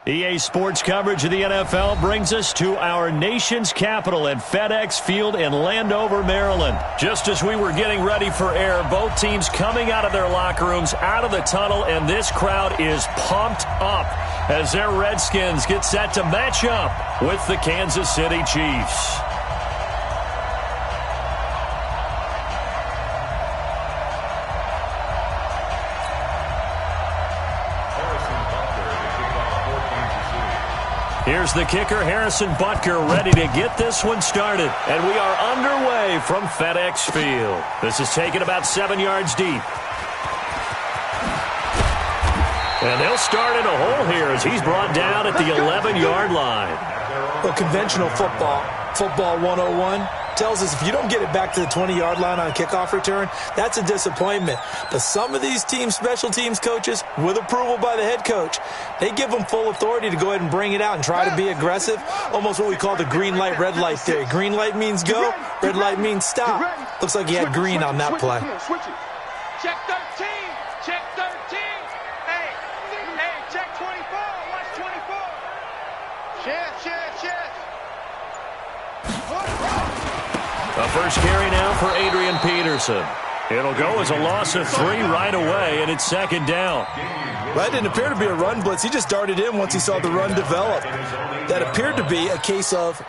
EA Sports coverage of the NFL brings us to our nation's capital at FedEx Field in Landover, Maryland. Just as we were getting ready for air, both teams coming out of their locker rooms, out of the tunnel, and this crowd is pumped up as their Redskins get set to match up with the Kansas City Chiefs. Here's the kicker, Harrison Butker, ready to get this one started. And we are underway from FedEx Field. This is taken about 7 yards deep. And they'll start in a hole here as he's brought down at the 11-yard line. Well, conventional football 101, tells us if you don't get it back to the 20-yard line on a kickoff return, that's a disappointment. But some of these teams, special teams coaches, with approval by the head coach, they give them full authority to go ahead and bring it out and try to be aggressive, almost what we call the green light, red light theory. Green light means go, red light means stop. Looks like he had green on that play. Check 13, check 13. Hey, check 24, watch 24. Check. A first carry now for Adrian Peterson. It'll go as a loss of 3 right away, and it's second down. That didn't appear to be a run blitz. He just darted in once he saw the run develop. That appeared to be a case of...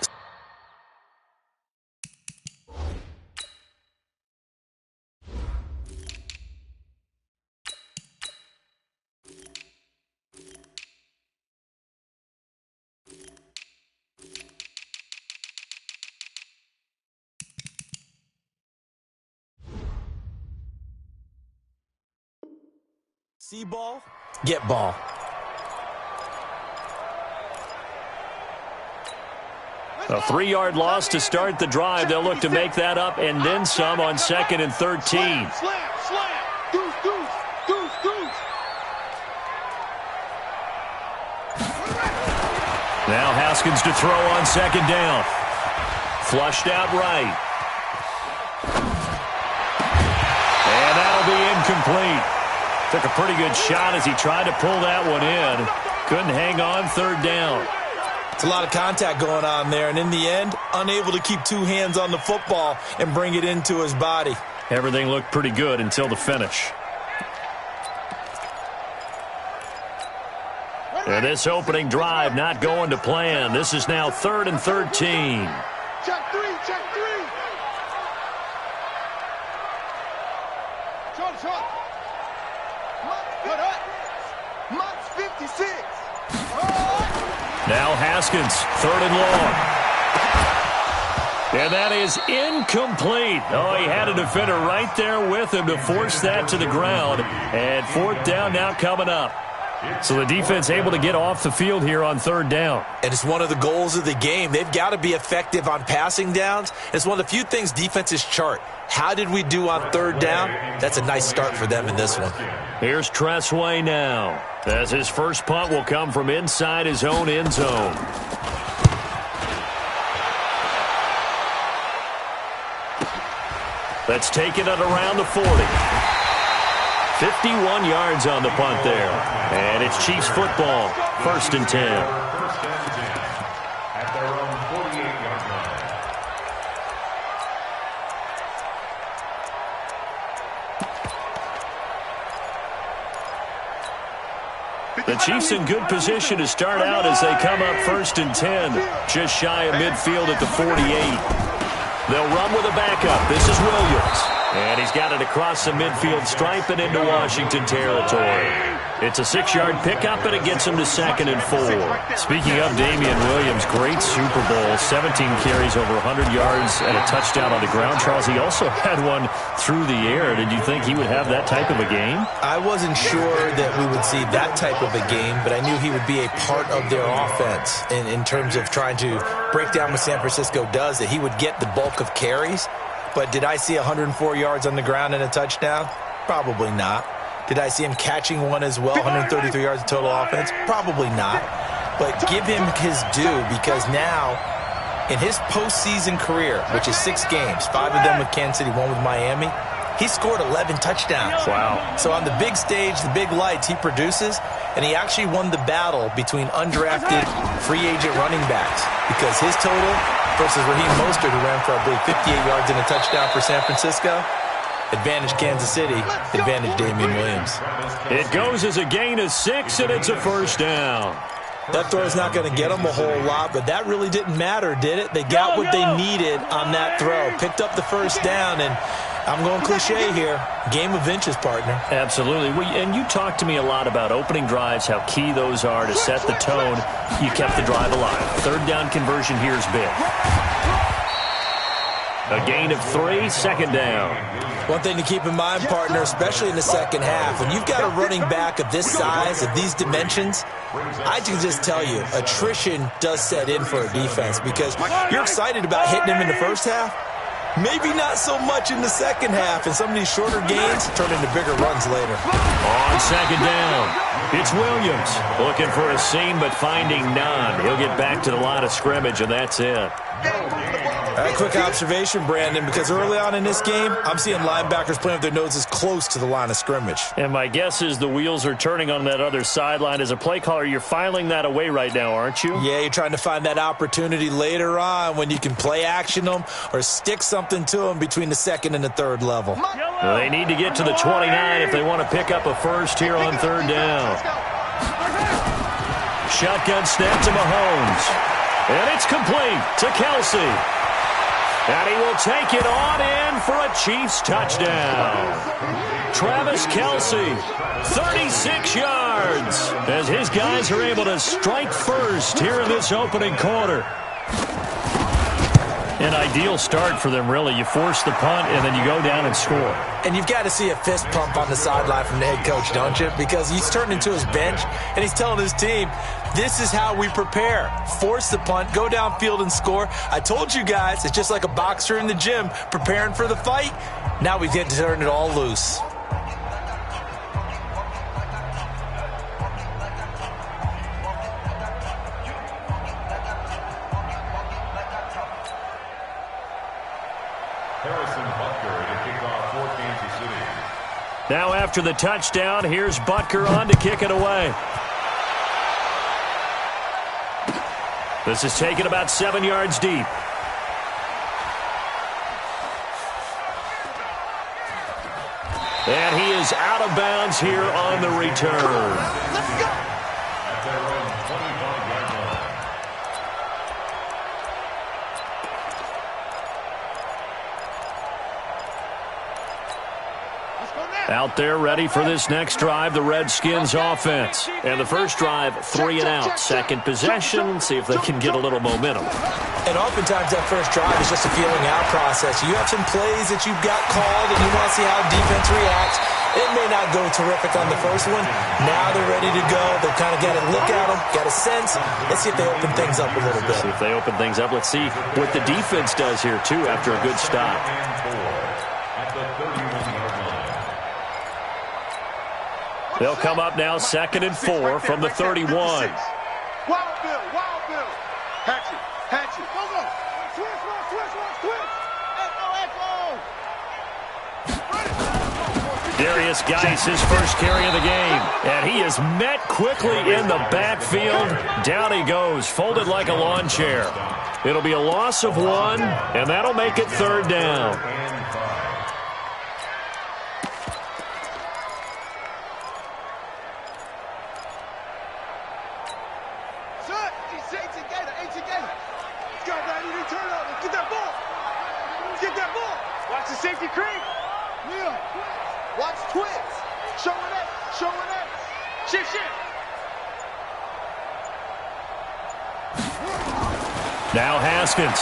See ball, get ball. A 3-yard loss to start the drive. They'll look to make that up and then some on 2nd and 13. Slam. Deuce. Now Haskins to throw on 2nd down. Flushed out right. And that'll be incomplete. Took a pretty good shot as he tried to pull that one in. Couldn't hang on 3rd down. It's a lot of contact going on there, and in the end, unable to keep 2 hands on the football and bring it into his body. Everything looked pretty good until the finish. And this opening drive not going to plan. This is now 3rd and 13. Check 3. Short. Mutt's 56. Now Haskins, 3rd and long. And that is incomplete. Oh, he had a defender right there with him to force that to the ground. And 4th down now coming up. So the defense able to get off the field here on 3rd down. And it's one of the goals of the game. They've got to be effective on passing downs. It's one of the few things defenses chart. How did we do on 3rd down? That's a nice start for them in this one. Here's Tressway now, as his first punt will come from inside his own end zone. Let's take it at around the 40. 51 yards on the punt there. And it's Chiefs football, 1st and 10. The Chiefs in good position to start out as they come up 1st and 10, just shy of midfield at the 48. They'll run with a backup. This is Williams. And he's got it across the midfield stripe and into Washington territory. It's a 6-yard pickup, and it gets him to 2nd and 4. Speaking of Damian Williams, great Super Bowl, 17 carries over 100 yards and a touchdown on the ground. Charles, he also had one through the air. Did you think he would have that type of a game? I wasn't sure that we would see that type of a game, but I knew he would be a part of their offense in terms of trying to break down what San Francisco does, that he would get the bulk of carries. But did I see 104 yards on the ground and a touchdown? Probably not. Did I see him catching one as well, 133 yards of total offense? Probably not. But give him his due, because now, in his postseason career, which is 6 games, 5 of them with Kansas City, 1 with Miami, he scored 11 touchdowns. Wow. So on the big stage, the big lights, he produces, and he actually won the battle between undrafted free agent running backs because his total versus Raheem Mostert, who ran for, I believe, 58 yards and a touchdown for San Francisco. Advantage Kansas City, advantage Damian Williams. It goes as a gain of 6, and it's a first down. That throw is not going to get them a whole lot, but that really didn't matter, did it? They got what they needed on that throw. Picked up the first down, and I'm going cliche here. Game of inches, partner. Absolutely. And you talked to me a lot about opening drives, how key those are to set the tone. You kept the drive alive. Third down conversion here is big. A gain of 3, second down. One thing to keep in mind, partner, especially in the second half, when you've got a running back of this size, of these dimensions, I can just tell you, attrition does set in for a defense because you're excited about hitting him in the first half. Maybe not so much in the second half, and some of these shorter gains turn into bigger runs later. On second down, it's Williams looking for a seam but finding none. He'll get back to the line of scrimmage, and that's it. A quick observation, Brandon, because early on in this game, I'm seeing linebackers playing with their noses close to the line of scrimmage. And my guess is the wheels are turning on that other sideline. As a play caller, you're filing that away right now, aren't you? Yeah, you're trying to find that opportunity later on when you can play action them or stick something to them between the second and the third level. Well, they need to get to the 29 if they want to pick up a first here on third down. Shotgun snap to Mahomes. And it's complete to Kelsey. And he will take it on in for a Chiefs touchdown. Travis Kelsey, 36 yards, as his guys are able to strike first here in this opening quarter. An ideal start for them, really. You force the punt, and then you go down and score. And you've got to see a fist pump on the sideline from the head coach, don't you? Because he's turned into his bench, and he's telling his team, this is how we prepare. Force the punt, go downfield and score. I told you guys, it's just like a boxer in the gym preparing for the fight. Now we get to turn it all loose. Now after the touchdown, here's Butker on to kick it away. This is taken about 7 yards deep. And he is out of bounds here on the return. Let's go. Out there ready for this next drive, the Redskins offense. And the first drive, 3 and out. Second possession, see if they can get a little momentum. And oftentimes that first drive is just a feeling out process. You have some plays that you've got called and you want to see how defense reacts. It may not go terrific on the first one. Now they're ready to go. They've kind of got to look at them, got a sense. Let's see if they open things up a little bit. See if they open things up. Let's see what the defense does here, too, after a good stop. They'll come up now 2nd and 4 from the 31. Wild Bill, Wild Bill. Hatchet, Hatchet. Go, go. Twist. Darius Geis, his first carry of the game. And he is met quickly in the backfield. Down he goes, folded like a lawn chair. It'll be a loss of 1, and that'll make it 3rd down. Safety creep. Yeah. Watch twist. Showing up. Showing up. Shift, shift. Now Haskins.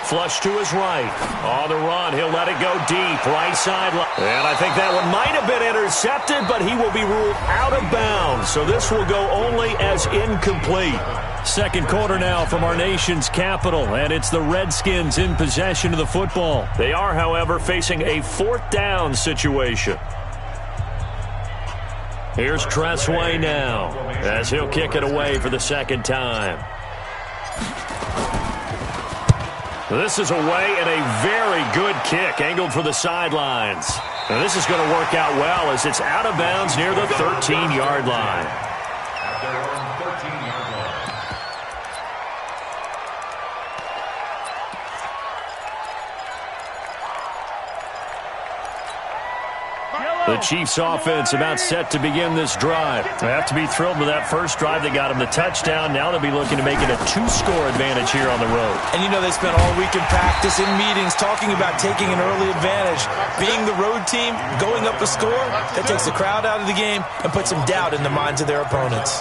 Flush to his right. On the run, he'll let it go deep. Right sideline. And I think that one might have been intercepted, but he will be ruled out of bounds. So this will go only as incomplete. Second quarter now from our nation's capital, and it's the Redskins in possession of the football. They are, however, facing a 4th down situation. Here's Tressway now, as he'll kick it away for the second time. This is away and a very good kick angled for the sidelines. Now this is going to work out well as it's out of bounds near the 13-yard line. At their own 13-yard line. The Chiefs offense about set to begin this drive. They have to be thrilled with that first drive. They got them the touchdown. Now they'll be looking to make it a 2-score advantage here on the road. And you know they spent all week in practice, in meetings, talking about taking an early advantage. Being the road team, going up a score, that takes the crowd out of the game and puts some doubt in the minds of their opponents.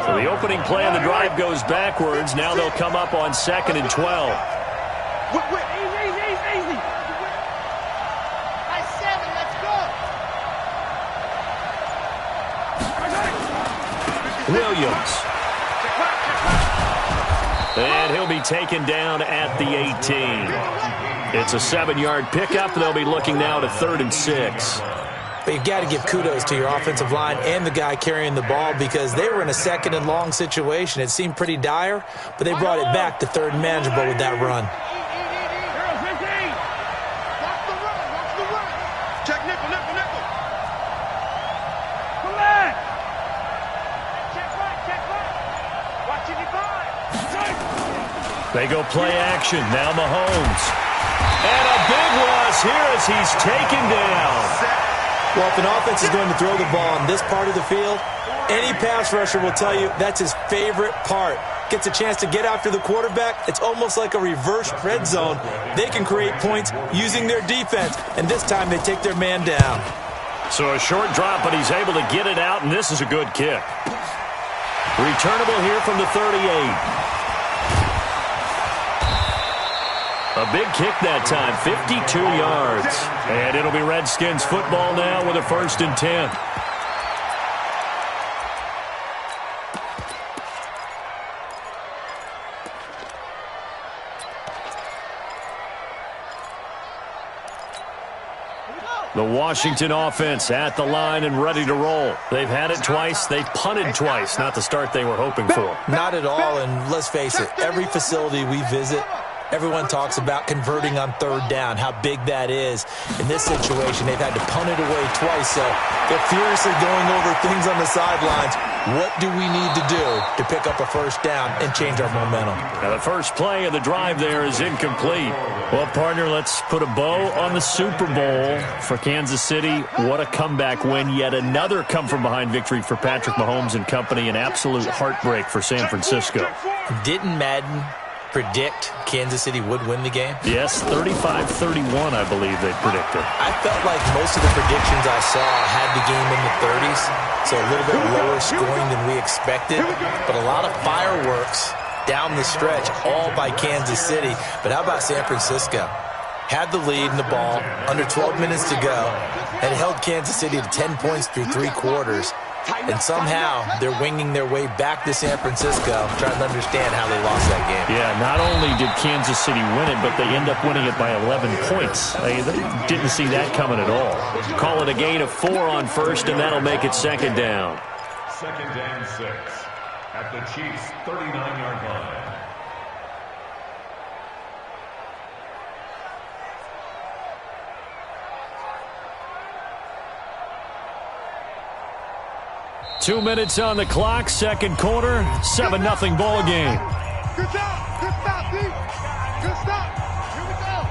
So the opening play of the drive goes backwards. Now they'll come up on 2nd and 12. Easy. Nice 7, let's go. Williams. And he'll be taken down at the 18. It's a 7-yard pickup. They'll be looking now to 3rd and 6. But you've got to give kudos to your offensive line and the guy carrying the ball because they were in a 2nd and long situation. It seemed pretty dire, but they brought it back to 3rd and manageable with that run. Watch the run. Check nickel. Come on. Check right. Watching the ball. They go play action. Now Mahomes. And a big loss here as he's taken down. Well, if an offense is going to throw the ball on this part of the field, any pass rusher will tell you that's his favorite part. Gets a chance to get after the quarterback. It's almost like a reverse red zone. They can create points using their defense, and this time they take their man down. So a short drop, but he's able to get it out, and this is a good kick. Returnable here from the 38. A big kick that time, 52 yards. And it'll be Redskins football now with a 1st and 10. The Washington offense at the line and ready to roll. They've had it twice. They've punted twice. Not the start they were hoping for. Not at all, and let's face it, every facility we visit, everyone talks about converting on 3rd down, how big that is. In this situation, they've had to punt it away twice, so they're furiously going over things on the sidelines. What do we need to do to pick up a 1st down and change our momentum? Now the first play of the drive there is incomplete. Well, partner, let's put a bow on the Super Bowl for Kansas City. What a comeback win. Yet another come-from-behind victory for Patrick Mahomes and company. An absolute heartbreak for San Francisco. Didn't Madden predict Kansas City would win the game? Yes, 35-31, I believe they predicted. I felt like most of the predictions I saw had the game in the 30s, so a little bit lower scoring than we expected, but a lot of fireworks down the stretch, all by Kansas City. But how about San Francisco? Had the lead in the ball, under 12 minutes to go, and held Kansas City to 10 points through 3 quarters. And somehow they're winging their way back to San Francisco, trying to understand how they lost that game. Yeah, not only did Kansas City win it, but they end up winning it by 11 points. They didn't see that coming at all. Call it a gain of 4 on 1st, and that'll make it 2nd down. 2nd and 6 at the Chiefs' 39-yard line. Two minutes on the clock, 2nd quarter, 7-0 ball game. Good stop, D. Good stop. Here we go.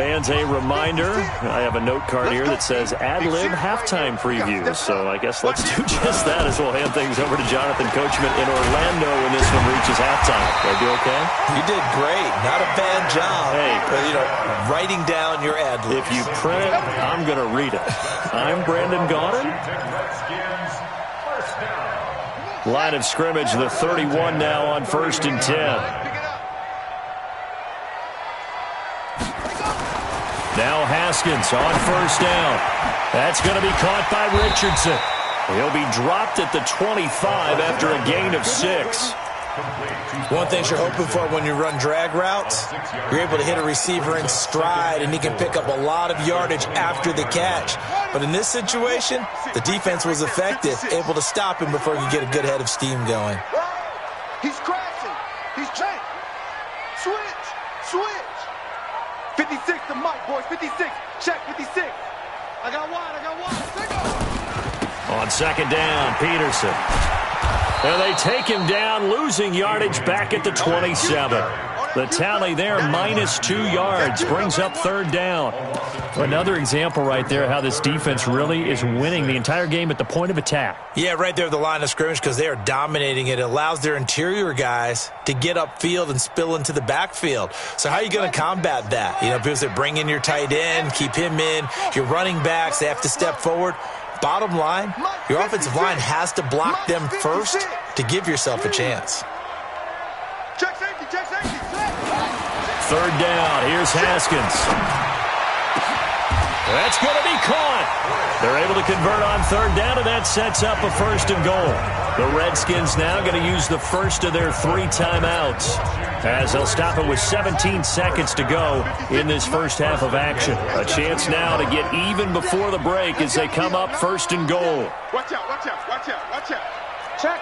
Fans, a reminder, I have a note card here that says ad-lib halftime preview. So I guess let's do just that as we'll hand things over to Jonathan Coachman in Orlando when this one reaches halftime. Did I do okay? You did great. Not a bad job. Hey. But, writing down your ad-libs. If you print it, I'm going to read it. I'm Brandon Gaudin. Line of scrimmage, the 31 now on 1st and 10. Now Haskins on 1st down. That's going to be caught by Richardson. He'll be dropped at the 25 after a gain of 6. One thing you're hoping for when you run drag routes, you're able to hit a receiver in stride, and he can pick up a lot of yardage after the catch. But in this situation, the defense was effective, able to stop him before he could get a good head of steam going. He's crashing. He's changed. Switch. Switch. 56 to Mike, boys. 56. Check 56. I got wide. Take off. On second down, Peterson. And they take him down, losing yardage back at the 27. The tally there, -2 yards, brings up third down. Another example right there how this defense really is winning the entire game at the point of attack. Yeah, right there at the line of scrimmage because they are dominating it. It allows their interior guys to get upfield and spill into the backfield. So how are you going to combat that? You know, because they bring in your tight end, keep him in. Your running backs, they have to step forward. Bottom line, your offensive line has to block them first to give yourself a chance. Check safety. Third down, here's Haskins. That's going to be caught. They're able to convert on third down, and that sets up a first and goal. The Redskins now going to use the first of their 3 timeouts, as they'll stop it with 17 seconds to go in this first half of action. A chance now to get even before the break as they come up first and goal. Watch out. Check.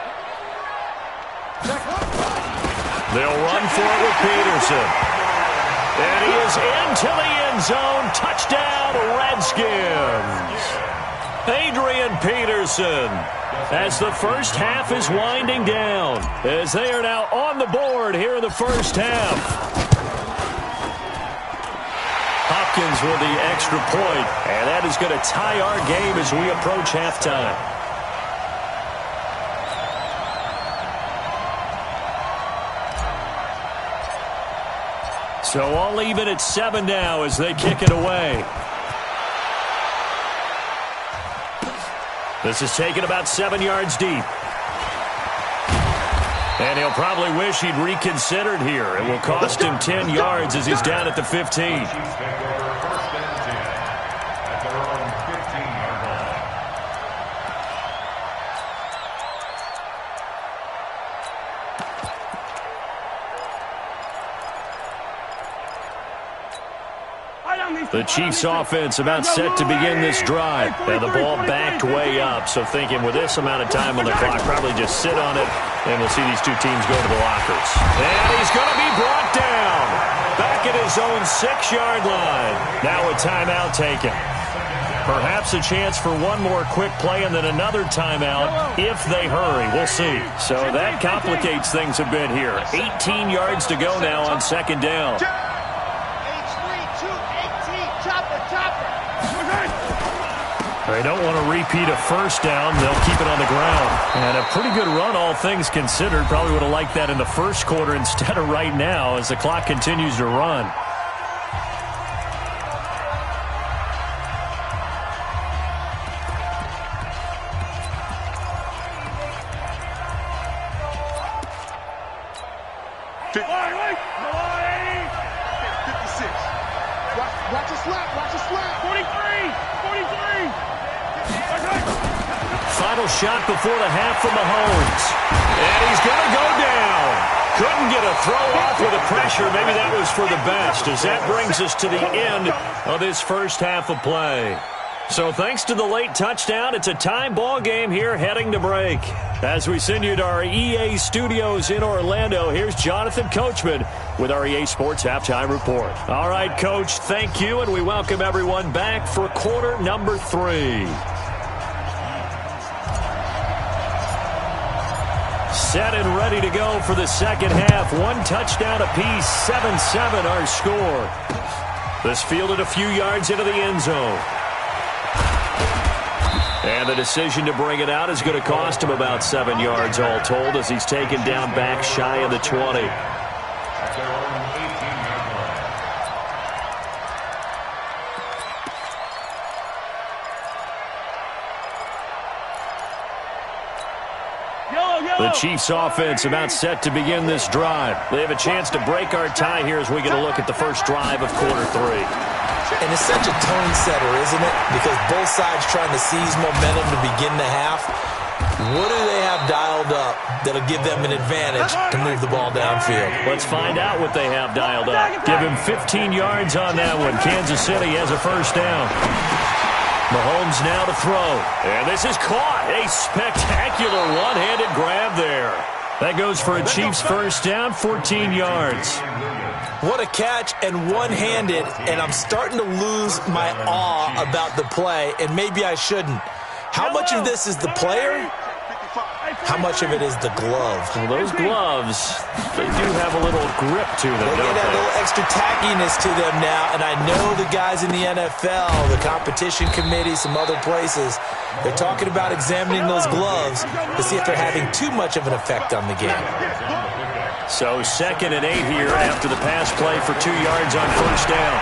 They'll run for it with Peterson. And he is into the end zone. Touchdown, Redskins. Adrian Peterson, as the first half is winding down, as they are now on the board here in the first half. Hopkins with the extra point, and that is going to tie our game as we approach halftime. So all even at 7 now as they kick it away. This is taken about 7 yards deep. And he'll probably wish he'd reconsidered here. It will cost him 10 yards as he's down at the 15. The Chiefs offense about set to begin this drive. Now the ball backed way up, so thinking with this amount of time on the clock, probably just sit on it, and we'll see these two teams go to the lockers. And he's going to be brought down back at his own 6-yard line. Now a timeout taken. Perhaps a chance for one more quick play and then another timeout if they hurry. We'll see. So that complicates things a bit here. 18 yards to go now on second down. They don't want to repeat a first down. They'll keep it on the ground. And a pretty good run, all things considered. Probably would have liked that in the first quarter instead of right now as the clock continues to run. Watch your slap. 43. Final shot before the half from Mahomes. And he's going to go down. Couldn't get a throw off with the pressure. Maybe that was for the best, as that brings us to the end of this first half of play. So thanks to the late touchdown, it's a time ball game here heading to break. As we send you to our EA studios in Orlando, here's Jonathan Coachman with our EA Sports Halftime Report. All right, Coach, thank you, and we welcome everyone back for quarter number 3. Set and ready to go for the second half. 1 touchdown apiece, 7-7 our score. This fielded a few yards into the end zone. And the decision to bring it out is going to cost him about 7 yards all told as he's taken down back shy of the 20. The Chiefs offense about set to begin this drive. They have a chance to break our tie here as we get a look at the first drive of quarter 3. And it's such a tone setter, isn't it? Because both sides trying to seize momentum to begin the half. What do they have dialed up that'll give them an advantage to move the ball downfield? Let's find out what they have dialed up. Give him 15 yards on that one. Kansas City has a first down. Mahomes now to throw. And this is caught. A spectacular one-handed grab there. That goes for a Chiefs first down, 14 yards. What a catch, and one-handed, and I'm starting to lose my awe about the play, and maybe I shouldn't. How much of this is the player? How much of it is the glove? Well, those gloves, they do have a little grip to them, They don't get a they? little extra tackiness to them now, and I know the guys in the NFL, the competition committee, some other places, they're talking about examining those gloves to see if they're having too much of an effect on the game. So 2nd and 8 here after the pass play for 2 yards on first down.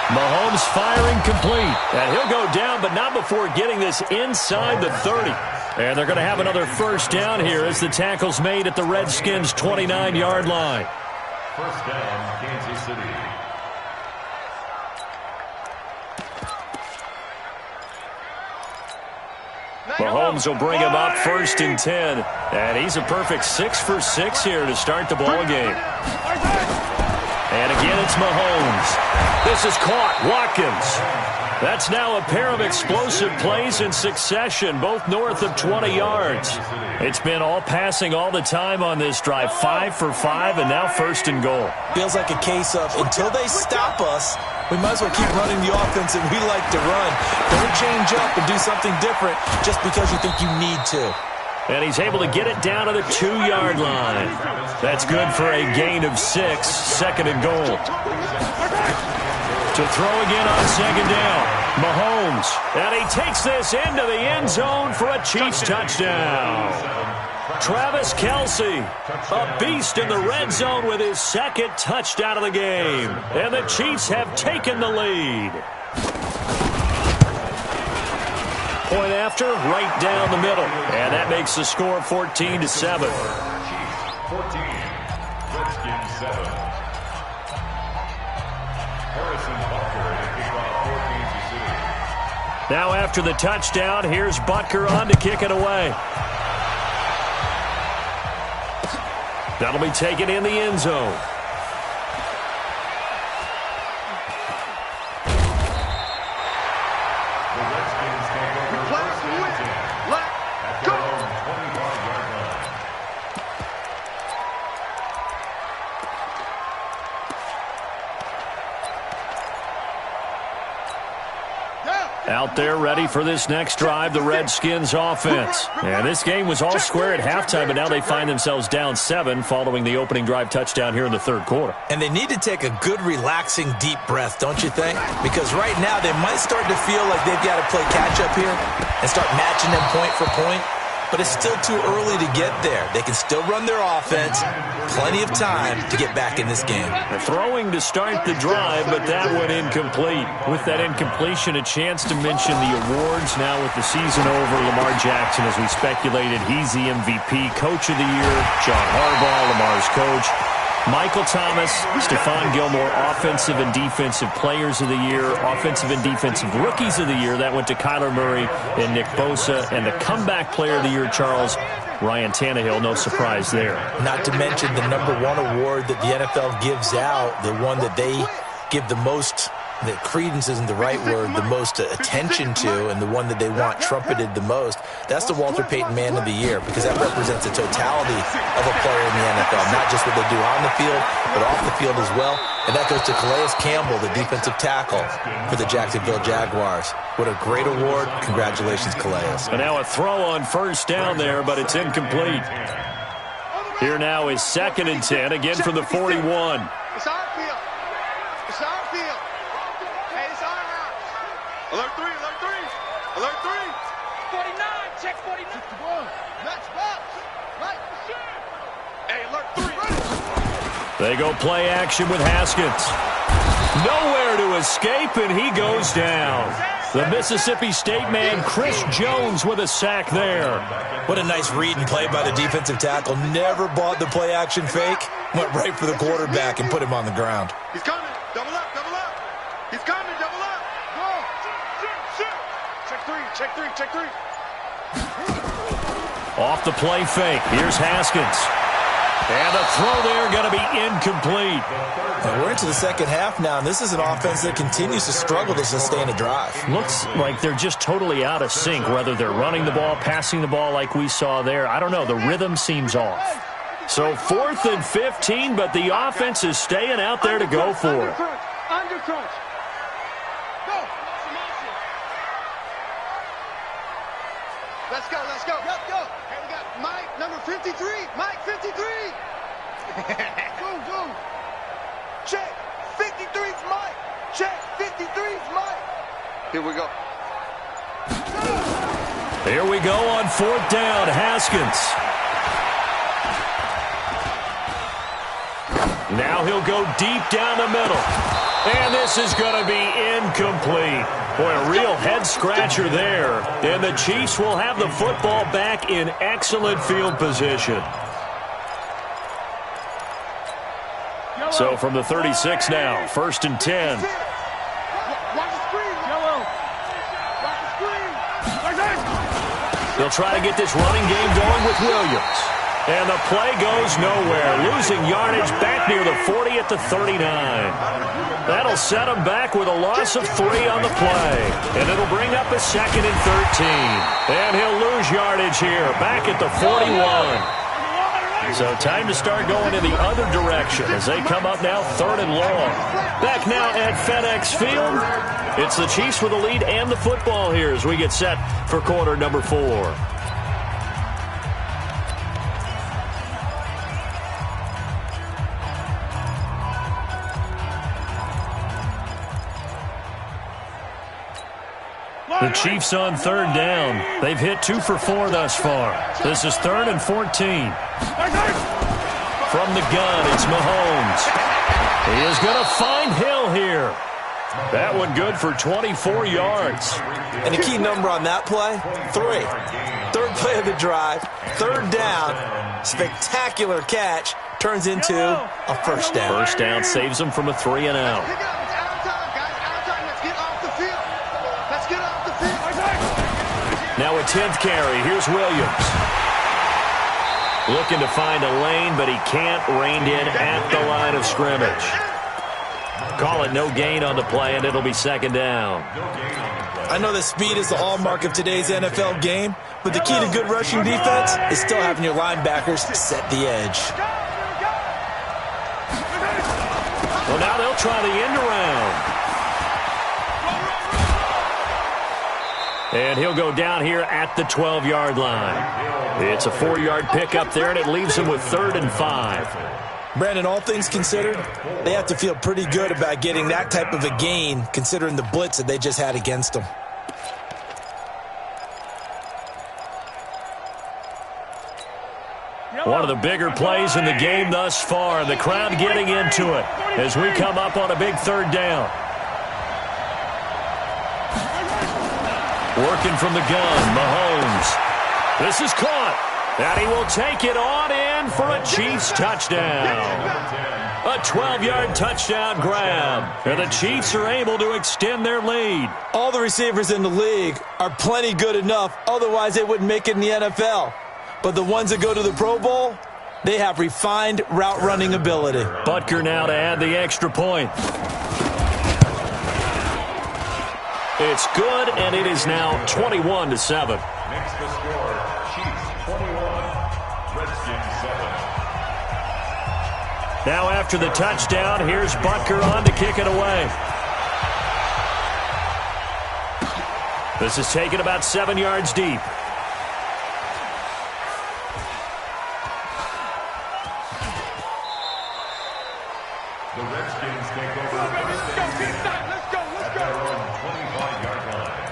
Mahomes firing complete, and he'll go down, but not before getting this inside the 30. And they're going to have another first down here as the tackle's made at the Redskins' 29-yard line. First down, Kansas City. Mahomes will bring him up 1st and 10. And he's a perfect 6 for 6 here to start the ball game. And again, it's Mahomes. This is caught. Watkins. That's now a pair of explosive plays in succession, both north of 20 yards. It's been all passing all the time on this drive. 5 for 5, and now 1st and goal. Feels like a case of until they stop us, we might as well keep running the offense that we like to run. Don't change up and do something different just because you think you need to. And he's able to get it down to the 2-yard line. That's good for a gain of 6, 2nd and goal. To throw again on 2nd down. Mahomes. And he takes this into the end zone for a Chiefs touchdown. Travis Kelce, a beast in the red zone with his 2nd touchdown of the game. And the Chiefs have taken the lead. Point after, right down the middle. And that makes the score 14-7. Chiefs 14, Redskins 7. Harrison Butker to kick off for Kansas City. Now after the touchdown, here's Butker on to kick it away. That'll be taken in the end zone. The Redskins take over first and 10 at their own 25-yard line. Out there ready for this next drive, the Redskins offense. And this game was all square at halftime, but now they find themselves down 7 following the opening drive touchdown here in the 3rd quarter. And they need to take a good, relaxing, deep breath, don't you think? Because right now they might start to feel like they've got to play catch-up here and start matching them point for point. But it's still too early to get there. They can still run their offense. Plenty of time to get back in this game. They're throwing to start the drive, but that one incomplete. With that incompletion, a chance to mention the awards. Now with the season over, Lamar Jackson, as we speculated, he's the MVP, Coach of the Year. John Harbaugh, Lamar's coach. Michael Thomas, Stephon Gilmore, Offensive and Defensive Players of the Year, Offensive and Defensive Rookies of the Year. That went to Kyler Murray and Nick Bosa. And the Comeback Player of the Year, Charles, Ryan Tannehill. No surprise there. Not to mention the #1 award that the NFL gives out, the one that they give the most, that credence isn't the right word, the most attention to, and the one that they want trumpeted the most. That's the Walter Payton Man of the Year, because that represents the totality of a player in the NFL, not just what they do on the field, but off the field as well. And that goes to Calais Campbell, the defensive tackle for the Jacksonville Jaguars. What a great award. Congratulations, Calais. And now a throw on first down there, but it's incomplete. Here now is 2nd and 10, again from the 41. It's our field. It's our field. Hey, it's our house. Alert 3, alert 3. Alert 3. 49, check 49. 61. Match box. Right. Hey, alert 3. They go play action with Haskins. Nowhere to escape, and he goes down. The Mississippi State man, Chris Jones, with a sack there. What a nice read and play by the defensive tackle. Never bought the play action fake. Went right for the quarterback and put him on the ground. He's coming. Double up, double up. He's coming, double up. Go. Check 3, check 3, check 3. Off the play fake. Here's Haskins. And the throw there going to be incomplete. And we're into the second half now, and this is an offense that continues to struggle to sustain a drive. Looks like they're just totally out of sync, whether they're running the ball, passing the ball like we saw there. I don't know. The rhythm seems off. So 4th and 15, but the offense is staying out there to go for it. Under crunch. Go. Let's go, let's go. Yep, go. Here we got Mike, number 53. Mike, 53. Boom, boom. Check. 53's Mike. Check. 53's Mike. Here we go. Here we go on 4th down. Haskins. Now he'll go deep down the middle. And this is going to be incomplete. Boy, a real head-scratcher there. And the Chiefs will have the football back in excellent field position. So from the 36 now, 1st and 10. Watch the screen. Yellow. Watch the screen. They'll try to get this running game going with Williams. And the play goes nowhere, losing yardage back near the 40 at the 39. That'll set them back with a loss of 3 on the play. And it'll bring up a 2nd and 13. And he'll lose yardage here, back at the 41. So time to start going in the other direction as they come up now 3rd and long. Back now at FedEx Field. It's the Chiefs with the lead and the football here as we get set for quarter number 4. The Chiefs on 3rd down. They've hit 2 for 4 thus far. This is 3rd and 14. From the gun, it's Mahomes. He is going to find Hill here. That one good for 24 yards. And a key number on that play, 3. 3rd play of the drive, 3rd down, spectacular catch, turns into a 1st down. 1st down saves them from a 3 and out. Now a 10th carry. Here's Williams. Looking to find a lane, but he can't. Reined in at the line of scrimmage. Call it no gain on the play, and it'll be 2nd down. I know that speed is the hallmark of today's NFL game, but the key to good rushing defense is still having your linebackers set the edge. Well, now they'll try the end around. And he'll go down here at the 12-yard line. It's a 4-yard pickup there, and it leaves him with 3rd and 5. Brandon, all things considered, they have to feel pretty good about getting that type of a gain, considering the blitz that they just had against them. One of the bigger plays in the game thus far, and the crowd getting into it as we come up on a big 3rd down. Working from the gun, Mahomes. This is caught, and he will take it on in for a Chiefs touchdown. A 12-yard touchdown grab, and the Chiefs are able to extend their lead. All the receivers in the league are plenty good enough, otherwise they wouldn't make it in the NFL. But the ones that go to the Pro Bowl, they have refined route running ability. Butker now to add the extra point. It's good, and it is now 21-7. Makes the score, Chiefs 21, Redskins 7. Now after the touchdown, here's Butker on to kick it away. This is taken about 7 yards deep. The Redskins take over first and 10 at their own 25-yard line.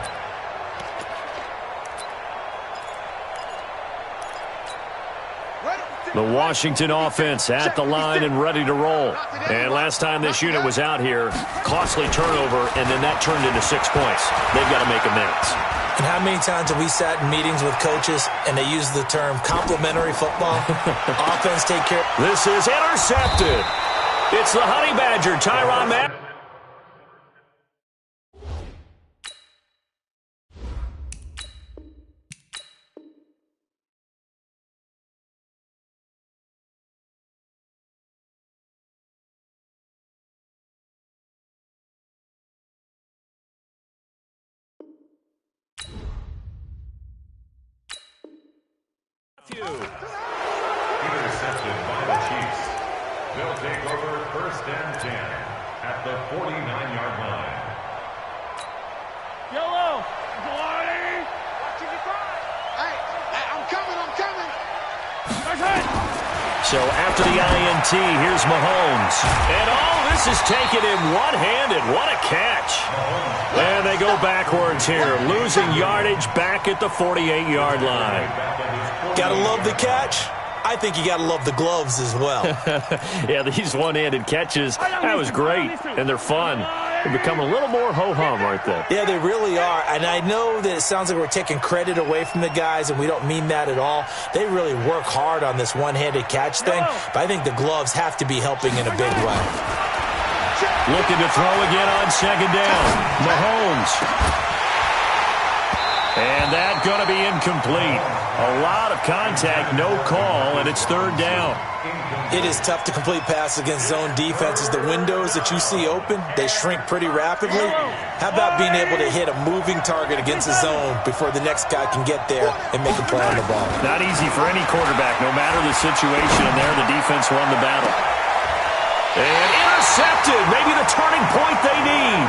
The Washington offense at the line and ready to roll. And last time this unit was out here, costly turnover, and then that turned into 6 points. They've got to make amends. And how many times have we sat in meetings with coaches and they use the term complementary football? Offense take care. This is intercepted. It's the Honey Badger, Tyrann Mathieu. Intercepted by the Chiefs. They'll take over 1st and 10 at the 49-yard line. Yellow. Watching you cry. Hey, I'm coming. So after the INT, here's Mahomes. And this is taken in one-handed. What a catch. And they go backwards here, losing yardage back at the 48-yard line. Gotta love the catch. I think you gotta love the gloves as well. Yeah, these one-handed catches, that was great. And they're fun. They're becoming a little more ho-hum, aren't they? Yeah, they really are. And I know that it sounds like we're taking credit away from the guys, and we don't mean that at all. They really work hard on this one-handed catch thing, but I think the gloves have to be helping in a big way. Looking to throw again on 2nd down. Mahomes. And that's going to be incomplete. A lot of contact, no call, and it's 3rd down. It is tough to complete passes against zone defenses. The windows that you see open, they shrink pretty rapidly. How about being able to hit a moving target against a zone before the next guy can get there and make a play on the ball? Not easy for any quarterback, no matter the situation, and there the defense won the battle. And intercepted, maybe the turning point they need.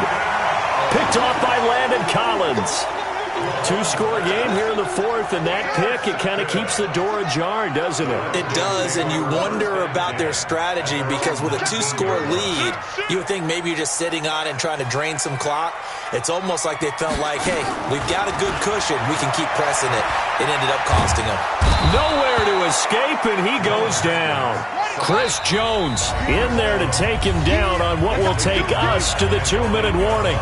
Picked off by Landon Collins. 2-score game here in the 4th, and that pick, it kind of keeps the door ajar, doesn't it? It does, and you wonder about their strategy because with a 2-score lead, you would think maybe you're just sitting on it and trying to drain some clock. It's almost like they felt like, hey, we've got a good cushion. We can keep pressing it. It ended up costing them. Nowhere to escape, and he goes down. Chris Jones in there to take him down on what will take us to the 2-minute warning.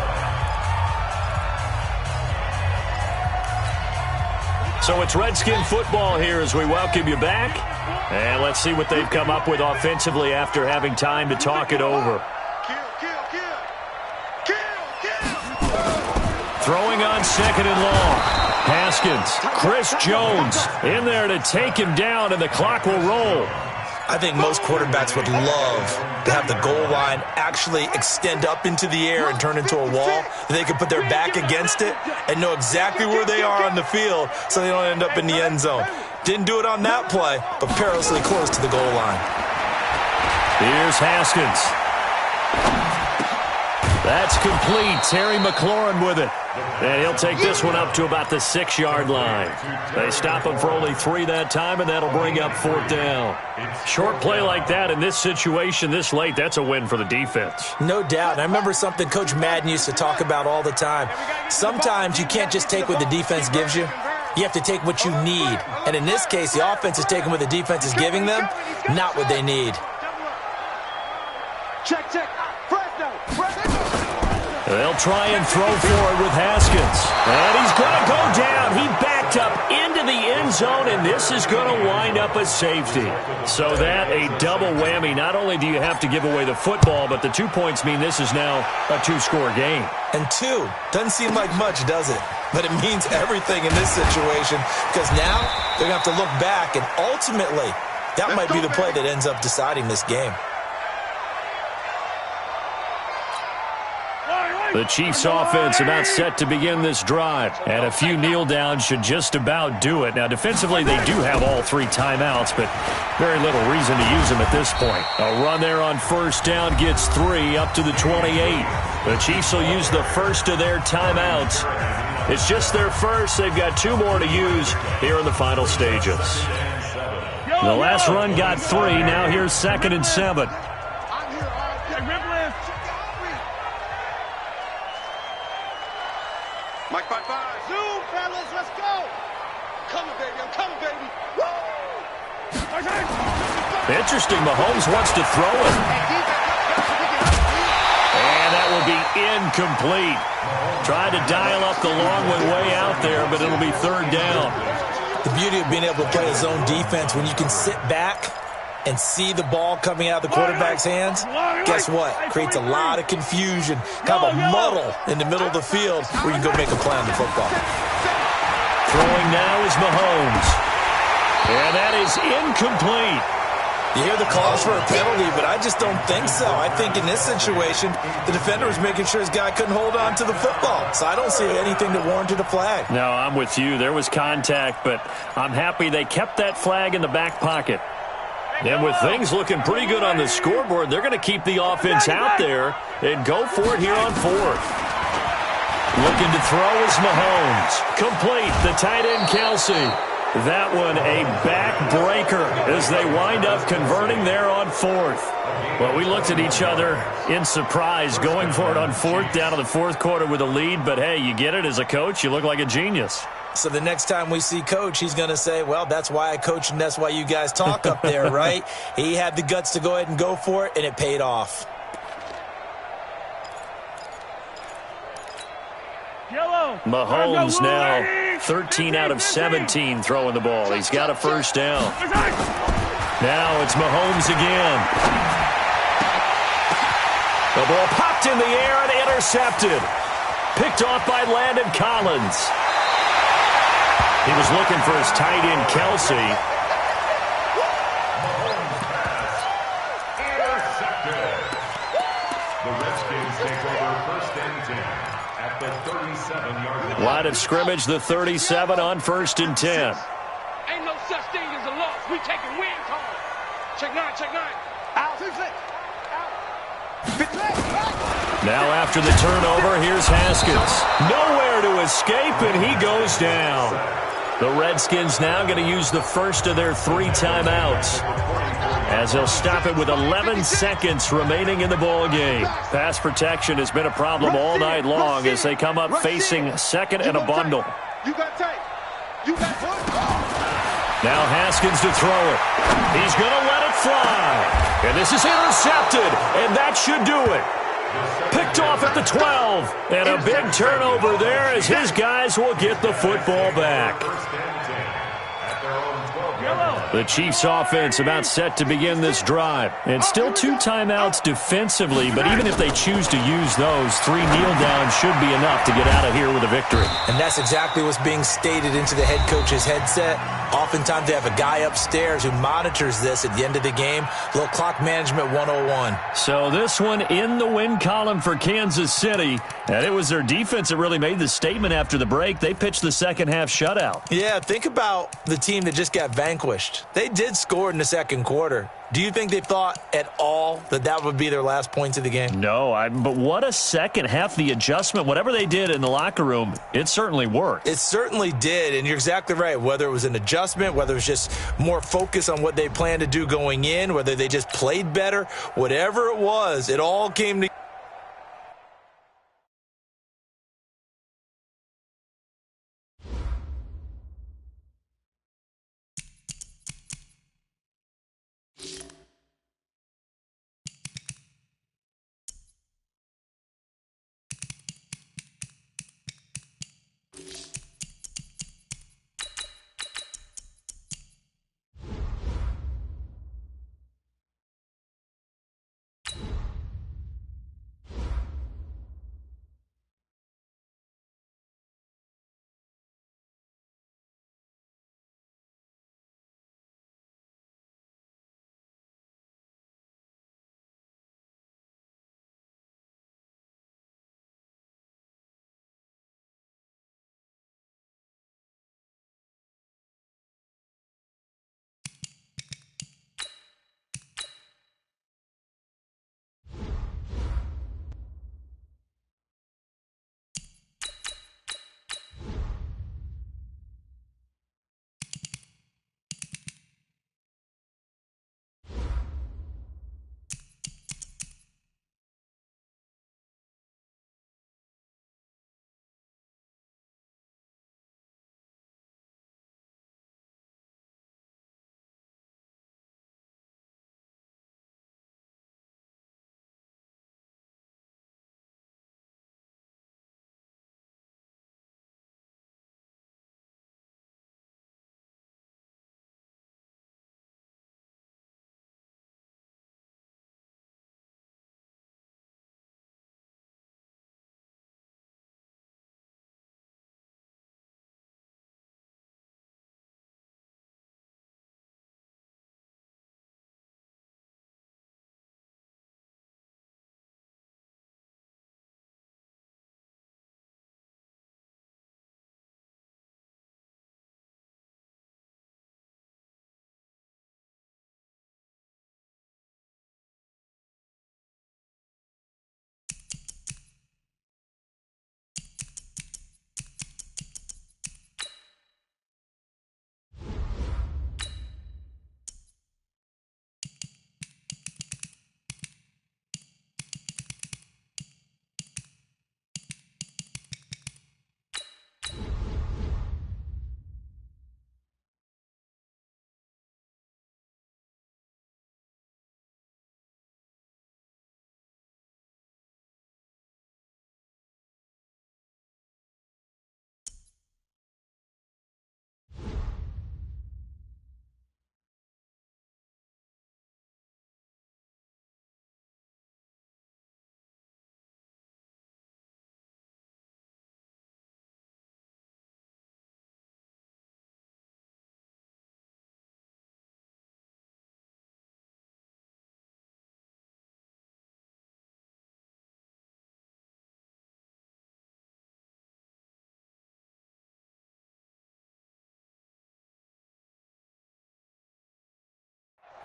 So it's Redskin football here as we welcome you back. And let's see what they've come up with offensively after having time to talk it over. Throwing on 2nd and long. Haskins, Chris Jones in there to take him down, and the clock will roll. I think most quarterbacks would love to have the goal line actually extend up into the air and turn into a wall. They could put their back against it and know exactly where they are on the field so they don't end up in the end zone. Didn't do it on that play, but perilously close to the goal line. Here's Haskins. That's complete. Terry McLaurin with it. And he'll take this one up to about the 6-yard line. They stop him for only 3 that time, and that'll bring up 4th down. Short play like that in this situation this late, that's a win for the defense. No doubt. And I remember something Coach Madden used to talk about all the time. Sometimes you can't just take what the defense gives you. You have to take what you need. And in this case, the offense is taking what the defense is giving them, not what they need. Check. They'll try and throw for it with Haskins. And he's going to go down. He backed up into the end zone, and this is going to wind up a safety. So that a double whammy. Not only do you have to give away the football, but the 2 points mean this is now a 2-score game. And 2 doesn't seem like much, does it? But it means everything in this situation because now they're going to have to look back, and ultimately that might be the play that ends up deciding this game. The Chiefs offense about set to begin this drive. And a few kneel downs should just about do it. Now, defensively, they do have all 3 timeouts, but very little reason to use them at this point. A run there on 1st down gets 3 up to the 28. The Chiefs will use the first of their timeouts. It's just their first. They've got 2 more to use here in the final stages. The last run got 3. Now here's 2nd and 7. Mike 5-5. Zoom, fellas, let's go. I'm coming, baby. Woo! Interesting. Mahomes wants to throw it. And that will be incomplete. Tried to dial up the long one way out there, but it'll be 3rd down. The beauty of being able to play a zone defense when you can sit back and see the ball coming out of the quarterback's hands, guess what? Creates a lot of confusion, kind of a muddle in the middle of the field where you can go make a play on the football. Throwing now is Mahomes. And that is incomplete. You hear the calls for a penalty, but I just don't think so. I think in this situation, the defender was making sure his guy couldn't hold on to the football. So I don't see anything that warranted a flag. No, I'm with you. There was contact, but I'm happy they kept that flag in the back pocket. And with things looking pretty good on the scoreboard, they're going to keep the offense out there and go for it here on fourth. Looking to throw is Mahomes. Complete, the tight end Kelsey. That one a backbreaker as they wind up converting there on fourth. Well, we looked at each other in surprise going for it on fourth down to the fourth quarter with a lead. But, hey, you get it as a coach. You look like a genius. So the next time we see Coach, he's going to say, well, that's why I coach and that's why you guys talk up there, right? He had the guts to go ahead and go for it, and it paid off. Mahomes now 13 out of 17 throwing the ball. He's got a first down. Now it's Mahomes again. The ball popped in the air and intercepted. Picked off by Landon Collins. He was looking for his tight end, Kelsey. Intercepted. The Redskins take over first and 10 at the 37-yard line. Line of scrimmage, the 37 on first and 10. Ain't no such thing as a loss. We taking win calls. Check nine, check nine. Out. 6 6. Now after the turnover, here's Haskins. Nowhere to escape, and he goes down. The Redskins now going to use the first of their 3 timeouts, as they'll stop it with 11 seconds remaining in the ball game. Pass protection has been a problem all night long as they come up facing second and a bundle. You got tape. You got one. Now Haskins to throw it. He's going to let it fly. And this is intercepted, and that should do it. Picked off at the 12. And a big turnover there as his guys will get the football back. First and 10 at their own 12-yard line. The Chiefs offense about set to begin this drive. And still 2 timeouts defensively, but even if they choose to use those, 3 kneel downs should be enough to get out of here with a victory. And that's exactly what's being stated into the head coach's headset. Oftentimes they have a guy upstairs who monitors this at the end of the game. A little clock management 101. So this one in the win column for Kansas City. And it was their defense that really made the statement after the break. They pitched the second half shutout. Yeah, think about the team that just got vanquished. They did score in the second quarter. Do you think they thought at all that that would be their last points of the game? No, but what a second half. The adjustment, whatever they did in the locker room, it certainly worked. It certainly did, and you're exactly right. Whether it was an adjustment, whether it was just more focus on what they planned to do going in, whether they just played better, whatever it was, it all came together.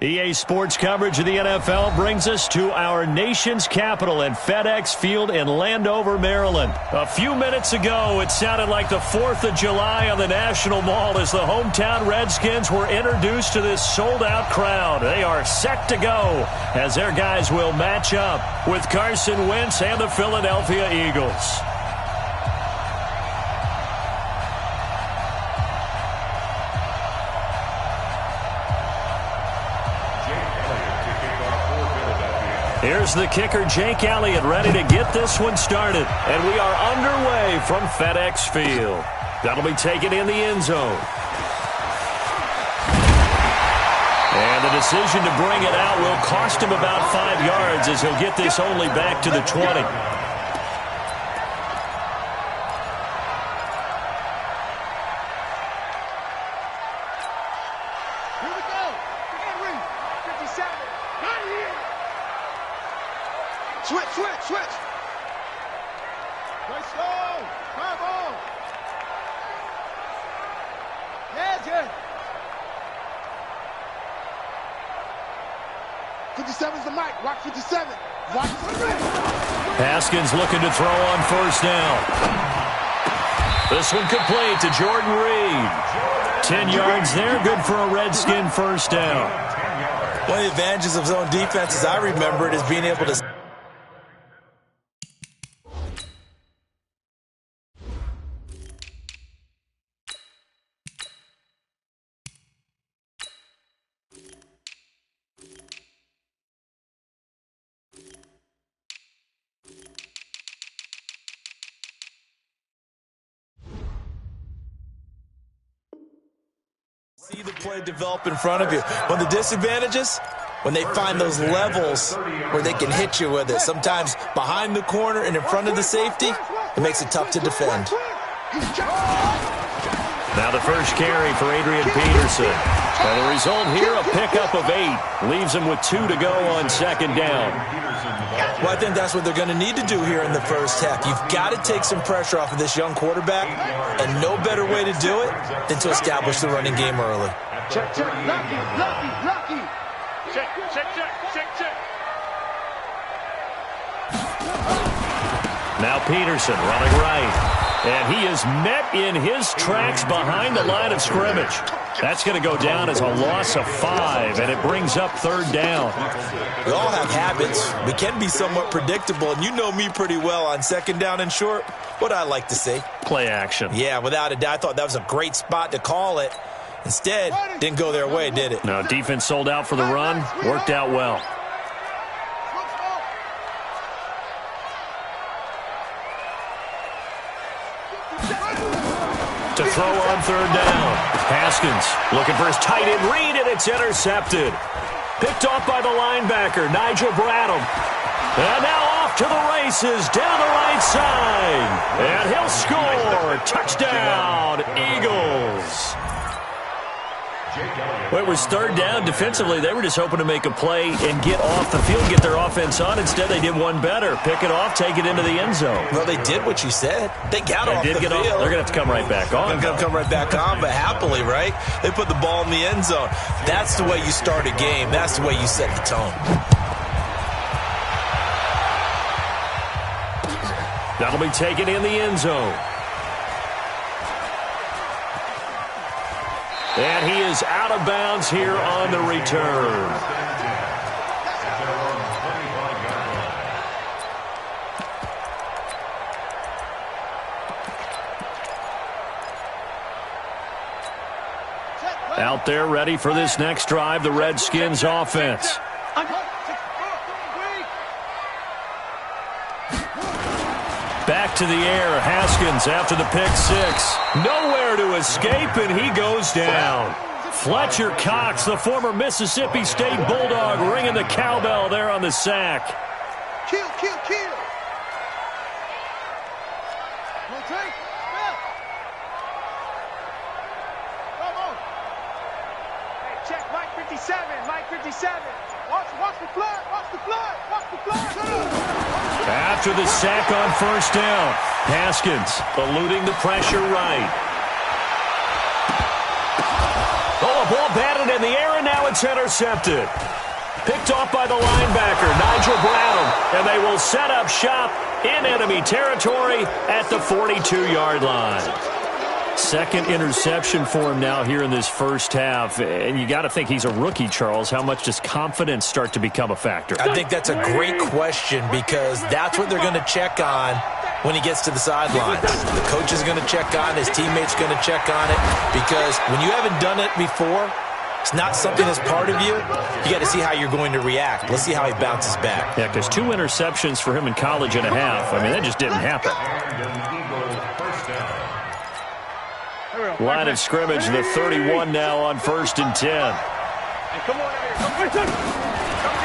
EA Sports coverage of the NFL brings us to our nation's capital at FedEx Field in Landover, Maryland. A few minutes ago, it sounded like the 4th of July on the National Mall as the hometown Redskins were introduced to this sold-out crowd. They are set to go as their guys will match up with Carson Wentz and the Philadelphia Eagles. Here's the kicker, Jake Elliott, ready to get this one started. And we are underway from FedEx Field. That'll be taken in the end zone. And the decision to bring it out will cost him about 5 yards as he'll get this only back to the 20. Switch. Let's go. Come on. Yeah. 57's the mic. Watch 57. Watch 57. Haskins looking to throw on first down. This one complete to Jordan Reed. 10 yards there. Good for a Redskin first down. One of the advantages of zone defense, as I remember it, is being able to see the play develop in front of you. One of the disadvantages, when they find those levels where they can hit you with it, sometimes behind the corner and in front of the safety, it makes it tough to defend. Now the first carry for Adrian Peterson. And the result here, a pickup of 8. Leaves him with 2 to go on second down. Well, I think that's what they're going to need to do here in the first half. You've got to take some pressure off of this young quarterback, and no better way to do it than to establish the running game early. Check. Lucky. Check. Now Peterson running right. And he is met in his tracks behind the line of scrimmage. That's going to go down as a loss of 5, and it brings up third down. We all have habits. We can be somewhat predictable, and you know me pretty well on second down and short. What I like to say? Play action. Yeah, without a doubt. I thought that was a great spot to call it. Instead, didn't go their way, did it? No, defense sold out for the run. Worked out well. To throw on third down. Haskins looking for his tight end read, and it's intercepted. Picked off by the linebacker, Nigel Bradham. And now off to the races down the right side. And he'll score. Touchdown, Eagles. Well, it was third down. Defensively, they were just hoping to make a play and get off the field, get their offense on. Instead, they did one better. Pick it off, take it into the end zone. Well, they did what you said. They got off the field. They're going to have to come right back on. They're going to come right back on, but happily, right? They put the ball in the end zone. That's the way you start a game. That's the way you set the tone. That'll be taken in the end zone. And he is out of bounds here on the return. Out there ready for this next drive, the Redskins offense. Back to the air, Haskins after the pick 6. Nowhere to escape, and he goes down. Fletcher Cox, the former Mississippi State Bulldog, ringing the cowbell there on the sack. Kill. Check, Mike 57. Watch the flood. After the sack on first down, Haskins eluding the pressure right. Oh, a ball batted in the air, and now it's intercepted. Picked off by the linebacker, Nigel Bradham, and they will set up shop in enemy territory at the 42-yard line. Second interception for him now here in this first half. And you got to think he's a rookie, Charles. How much does confidence start to become a factor? I think that's a great question because that's what they're going to check on when he gets to the sidelines. The coach is going to check on, his teammates going to check on it, because when you haven't done it before, it's not something that's part of you. You got to see how you're going to react. Let's see how he bounces back. Yeah, because 2 interceptions for him in college and a half. I mean, that just didn't happen. Line of scrimmage, the 31 now on 1st and 10.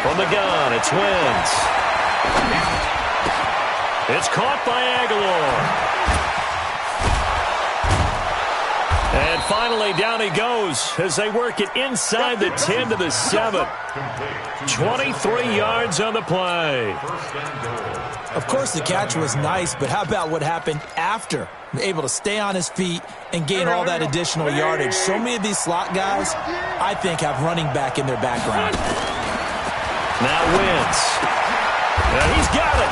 From the gun, it's Wentz. It's caught by Aguilar. And finally, down he goes as they work it inside the 10 to the 7. 23 yards on the play. Of course, the catch was nice, but how about what happened after? Able to stay on his feet and gain all that additional yardage. So many of these slot guys, I think, have running back in their background. Now Wentz. And he's got it.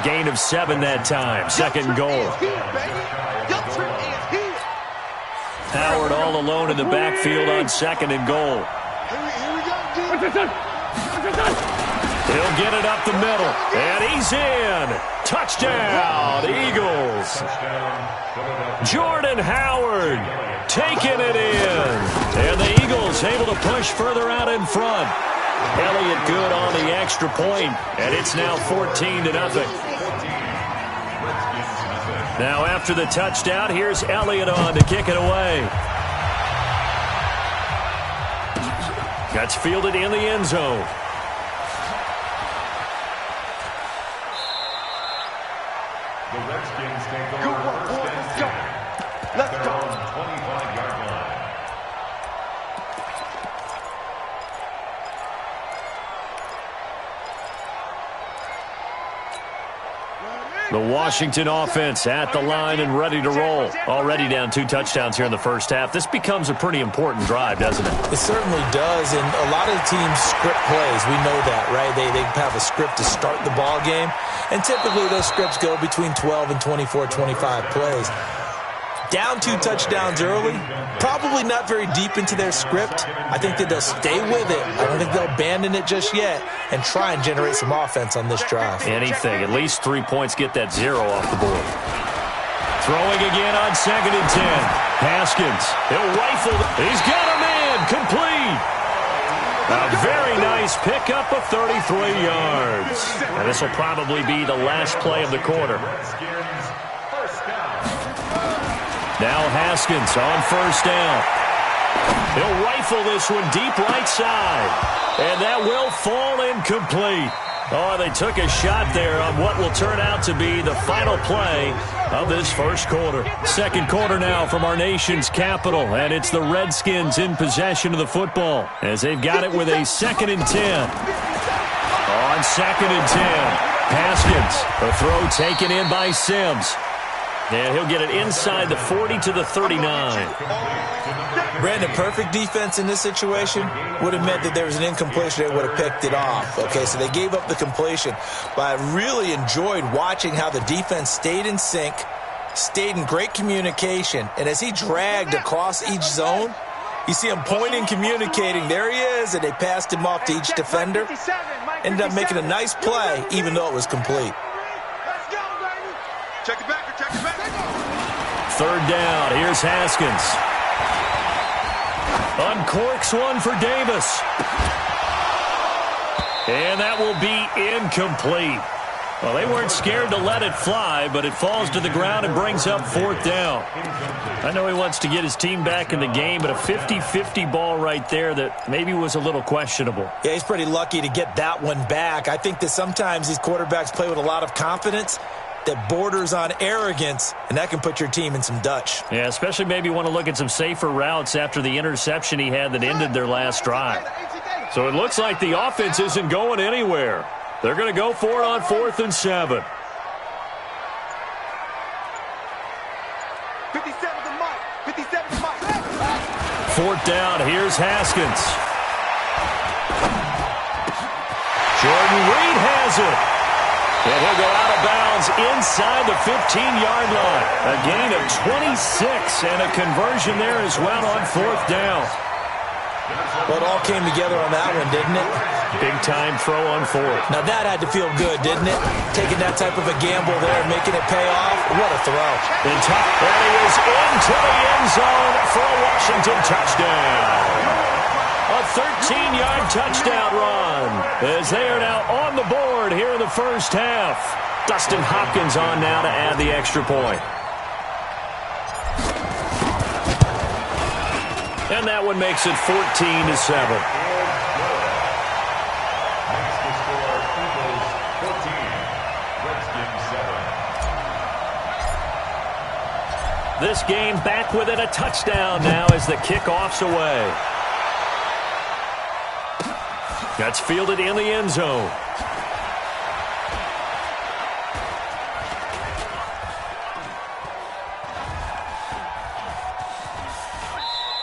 A gain of 7 that time. Second goal. Howard all alone in the backfield on 2nd and goal. He'll get it up the middle, and he's in. Touchdown, Eagles. Jordan Howard taking it in. And the Eagles able to push further out in front. Elliott good on the extra point, and it's now 14-0. Now after the touchdown, here's Elliott on to kick it away. That's fielded in the end zone. The Redskins take over first and 10. Let's go. 25-yard line. The Washington offense at the line and ready to roll. Already down 2 touchdowns here in the first half. This becomes a pretty important drive, doesn't it? It certainly does, and a lot of the teams script plays. We know that, right? They have a script to start the ball game, and typically those scripts go between 12 and 24, 25 plays. Down 2 touchdowns early, probably not very deep into their script. I think that they'll stay with it. I don't think they'll abandon it just yet and try and generate some offense on this drive. Anything. At least 3 points, get that 0 off the board. Throwing again on 2nd and 10. Haskins. He'll rifle. He's got a man. Complete. A very nice pickup of 33 yards. And this will probably be the last play of the quarter. Now Haskins on 1st down. He'll rifle this one deep right side. And that will fall incomplete. Oh, they took a shot there on what will turn out to be the final play of this first quarter. Second quarter now from our nation's capital. And it's the Redskins in possession of the football as they've got it with a 2nd and 10. On 2nd and 10. Haskins. A throw taken in by Sims. And he'll get it inside the 40 to the 39. Brandon, perfect defense in this situation would have meant that there was an incompletion. They would have picked it off. Okay, so they gave up the completion. But I really enjoyed watching how the defense stayed in sync, stayed in great communication. And as he dragged across each zone, you see him pointing, communicating. There he is, and they passed him off to each defender. Ended up making a nice play, even though it was complete. Check it back. Check it back. 3rd down. Here's Haskins. Uncorks one for Davis. And that will be incomplete. Well, they weren't scared to let it fly, but it falls to the ground and brings up 4th down. I know he wants to get his team back in the game, but a 50-50 ball right there that maybe was a little questionable. Yeah, he's pretty lucky to get that one back. I think that sometimes these quarterbacks play with a lot of confidence that borders on arrogance, and that can put your team in some Dutch. Yeah, especially maybe want to look at some safer routes after the interception he had that ended their last drive. So it looks like the offense isn't going anywhere. They're going to go for it on 4th and 7. 57 to Mike. 57 to Mike. 4th down. Here's Haskins. Jordan Reed has it. And he'll go out of bounds inside the 15-yard line. A gain of 26 and a conversion there as well on 4th down. Well, it all came together on that one, didn't it? Big-time throw on 4th. Now, that had to feel good, didn't it? Taking that type of a gamble there and making it pay off. What a throw. And he is into the end zone for a Washington touchdown. A 13-yard touchdown run as they are now on the board here in the first half. Dustin Hopkins on now to add the extra point. And that one makes it 14-7. This game back within a touchdown now as the kickoff's away. That's fielded in the end zone.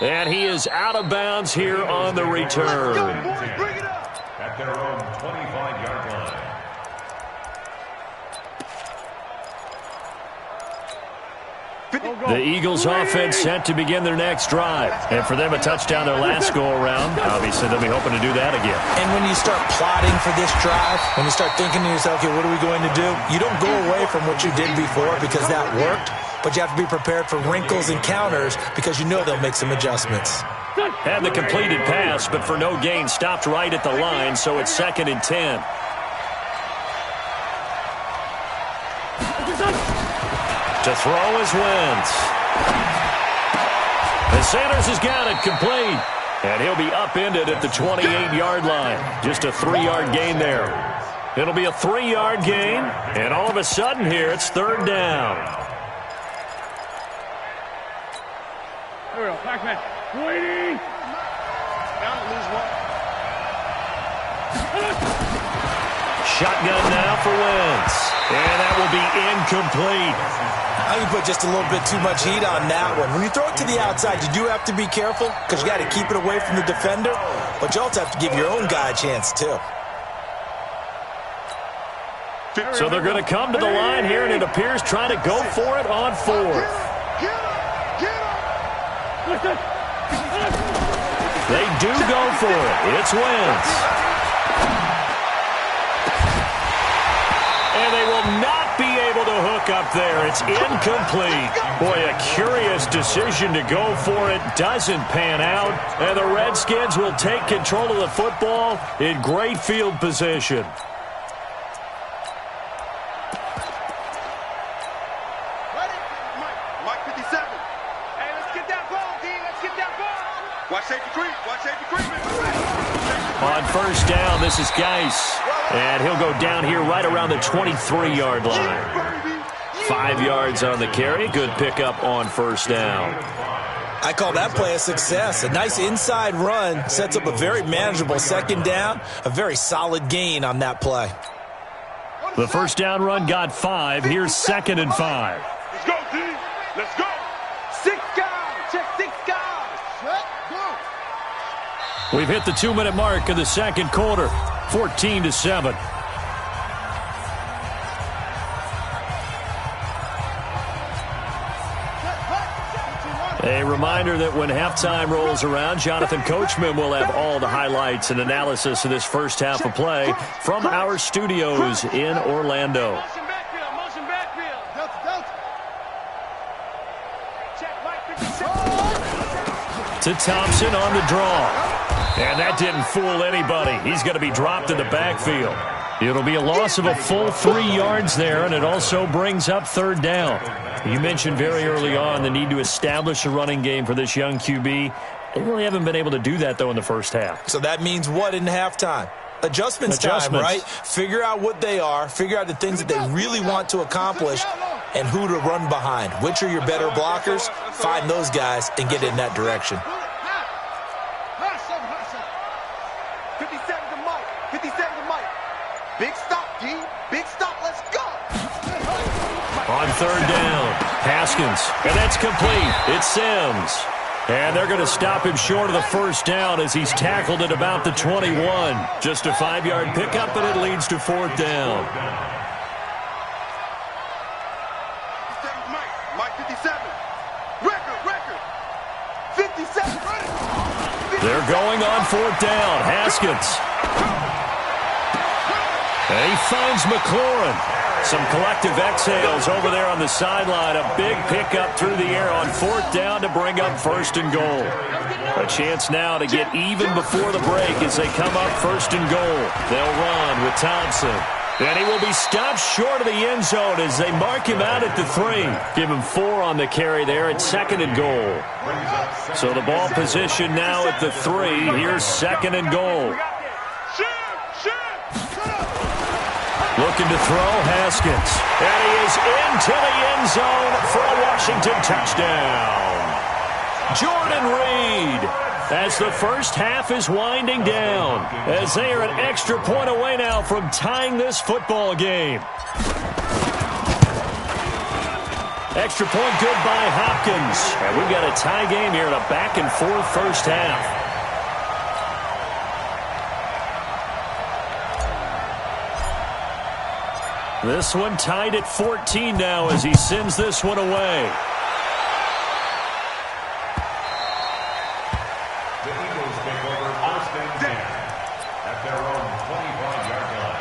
And he is out of bounds here on the return. At their own 25-yard line. The Eagles offense set to begin their next drive. And for them, a touchdown their last go-around. Obviously, they'll be hoping to do that again. And when you start plotting for this drive, when you start thinking to yourself, okay, what are we going to do? You don't go away from what you did before because that worked, but you have to be prepared for wrinkles and counters because you know they'll make some adjustments. Had the completed pass, but for no gain, stopped right at the line, so it's 2nd and 10. To throw is Wentz. And Sanders has got it complete. And he'll be upended at the 28-yard line. Just a 3-yard gain there. It'll be a 3-yard gain. And all of a sudden here, it's 3rd down. Here we go. Back man. Waiting. Down, lose one. Shotgun now for Wentz. And that will be incomplete. I think you put just a little bit too much heat on that one. When you throw it to the outside, you do have to be careful because you got to keep it away from the defender, but you also have to give your own guy a chance too. So they're going to come to the line here, and it appears trying to go for it on 4th. They do go for it. It's Wentz. And they will not be able to hook up there. It's incomplete. Boy, a curious decision to go for it. Doesn't pan out. And the Redskins will take control of the football in great field position. Mike 57. Hey, let's get that ball, D. Let's get that ball. Watch safety creep. Watch safety creep. On 1st down, this is Geis. And he'll go down here right around the 23-yard line. 5 yards on the carry. Good pickup on 1st down. I call that play a success. A nice inside run sets up a very manageable 2nd down. A very solid gain on that play. The 1st down run got 5. Here's 2nd and 5. Let's go, D. Let's go. 6 guys. Check 6 guys. Set, go. We've hit the 2-minute mark in the 2nd quarter. 14-7. A reminder that when halftime rolls around, Jonathan Coachman will have all the highlights and analysis of this first half of play from our studios in Orlando. Motion backfield. Motion backfield. Check Mike 57. To Thompson on the draw. And that didn't fool anybody. He's going to be dropped in the backfield. It'll be a loss of a full 3 yards there, and it also brings up 3rd down. You mentioned very early on the need to establish a running game for this young QB. They really haven't been able to do that, though, in the first half. So that means what in halftime? Adjustments time, right? Figure out what they are, figure out the things that they really want to accomplish, and who to run behind. Which are your better blockers? Find those guys and get in that direction. 57 to Mike. 57 to Mike. Big stop, D. Big stop. Let's go. On 3rd down, Haskins. And that's complete. It's Sims. And they're going to stop him short of the first down as he's tackled at about the 21. Just a 5-yard pickup, and it leads to 4th down. Mike 57. Record. 57. They're going on 4th down. Haskins. And he finds McLaurin. Some collective exhales over there on the sideline. A big pickup through the air on 4th down to bring up 1st and goal. A chance now to get even before the break as they come up 1st and goal. They'll run with Thompson. And he will be stopped short of the end zone as they mark him out at the 3. Give him 4 on the carry there at 2nd and goal. So the ball position now at the 3. Here's 2nd and goal. Looking to throw, Haskins. And he is into the end zone for a Washington touchdown. Jordan Reed, as the first half is winding down, as they are an extra point away now from tying this football game. Extra point good by Hopkins. And we've got a tie game here in a back-and-forth first half. This one tied at 14 now as he sends this one away. The Eagles take over 1st and 10 at their own 25-yard line.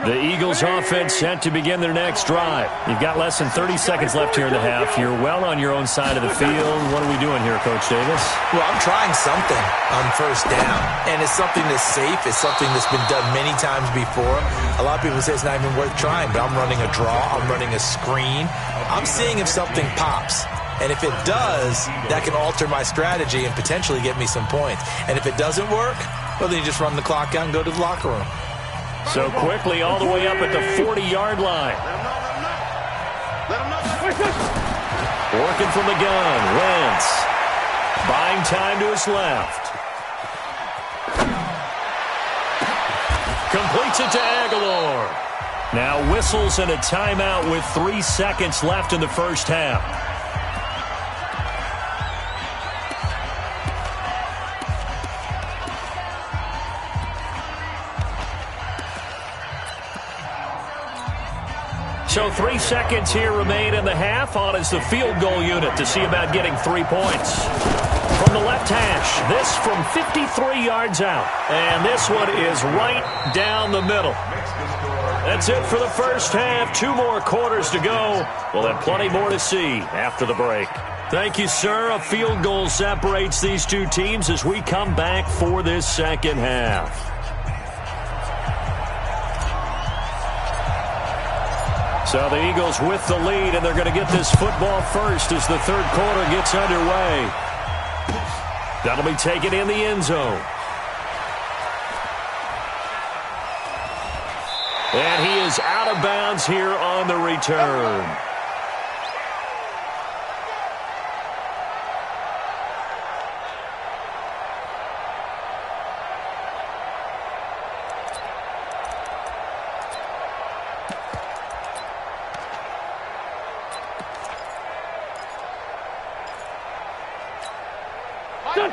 The Eagles offense set to begin their next drive. You've got less than 30 seconds left here in the half. You're well on your own side of the field. What are we doing here, Coach Davis? Well, I'm trying something on 1st down, and it's something that's safe. It's something that's been done many times before. A lot of people say it's not even worth trying, but I'm running a draw. I'm running a screen. I'm seeing if something pops. And if it does, that can alter my strategy and potentially get me some points. And if it doesn't work, well, then you just run the clock out and go to the locker room. So quickly all the way up at the 40-yard line. Working from the gun, Wentz. Buying time to his left. Completes it to Aguilar. Now whistles and a timeout with 3 seconds left in the first half. So 3 seconds here remain in the half. On is the field goal unit to see about getting 3 points. From the left hash, this from 53 yards out. And this one is right down the middle. That's it for the first half. 2 more quarters to go. We'll have plenty more to see after the break. Thank you, sir. A field goal separates these two teams as we come back for this second half. So the Eagles with the lead, and they're going to get this football first as the third quarter gets underway. That'll be taken in the end zone. And he is out of bounds here on the return.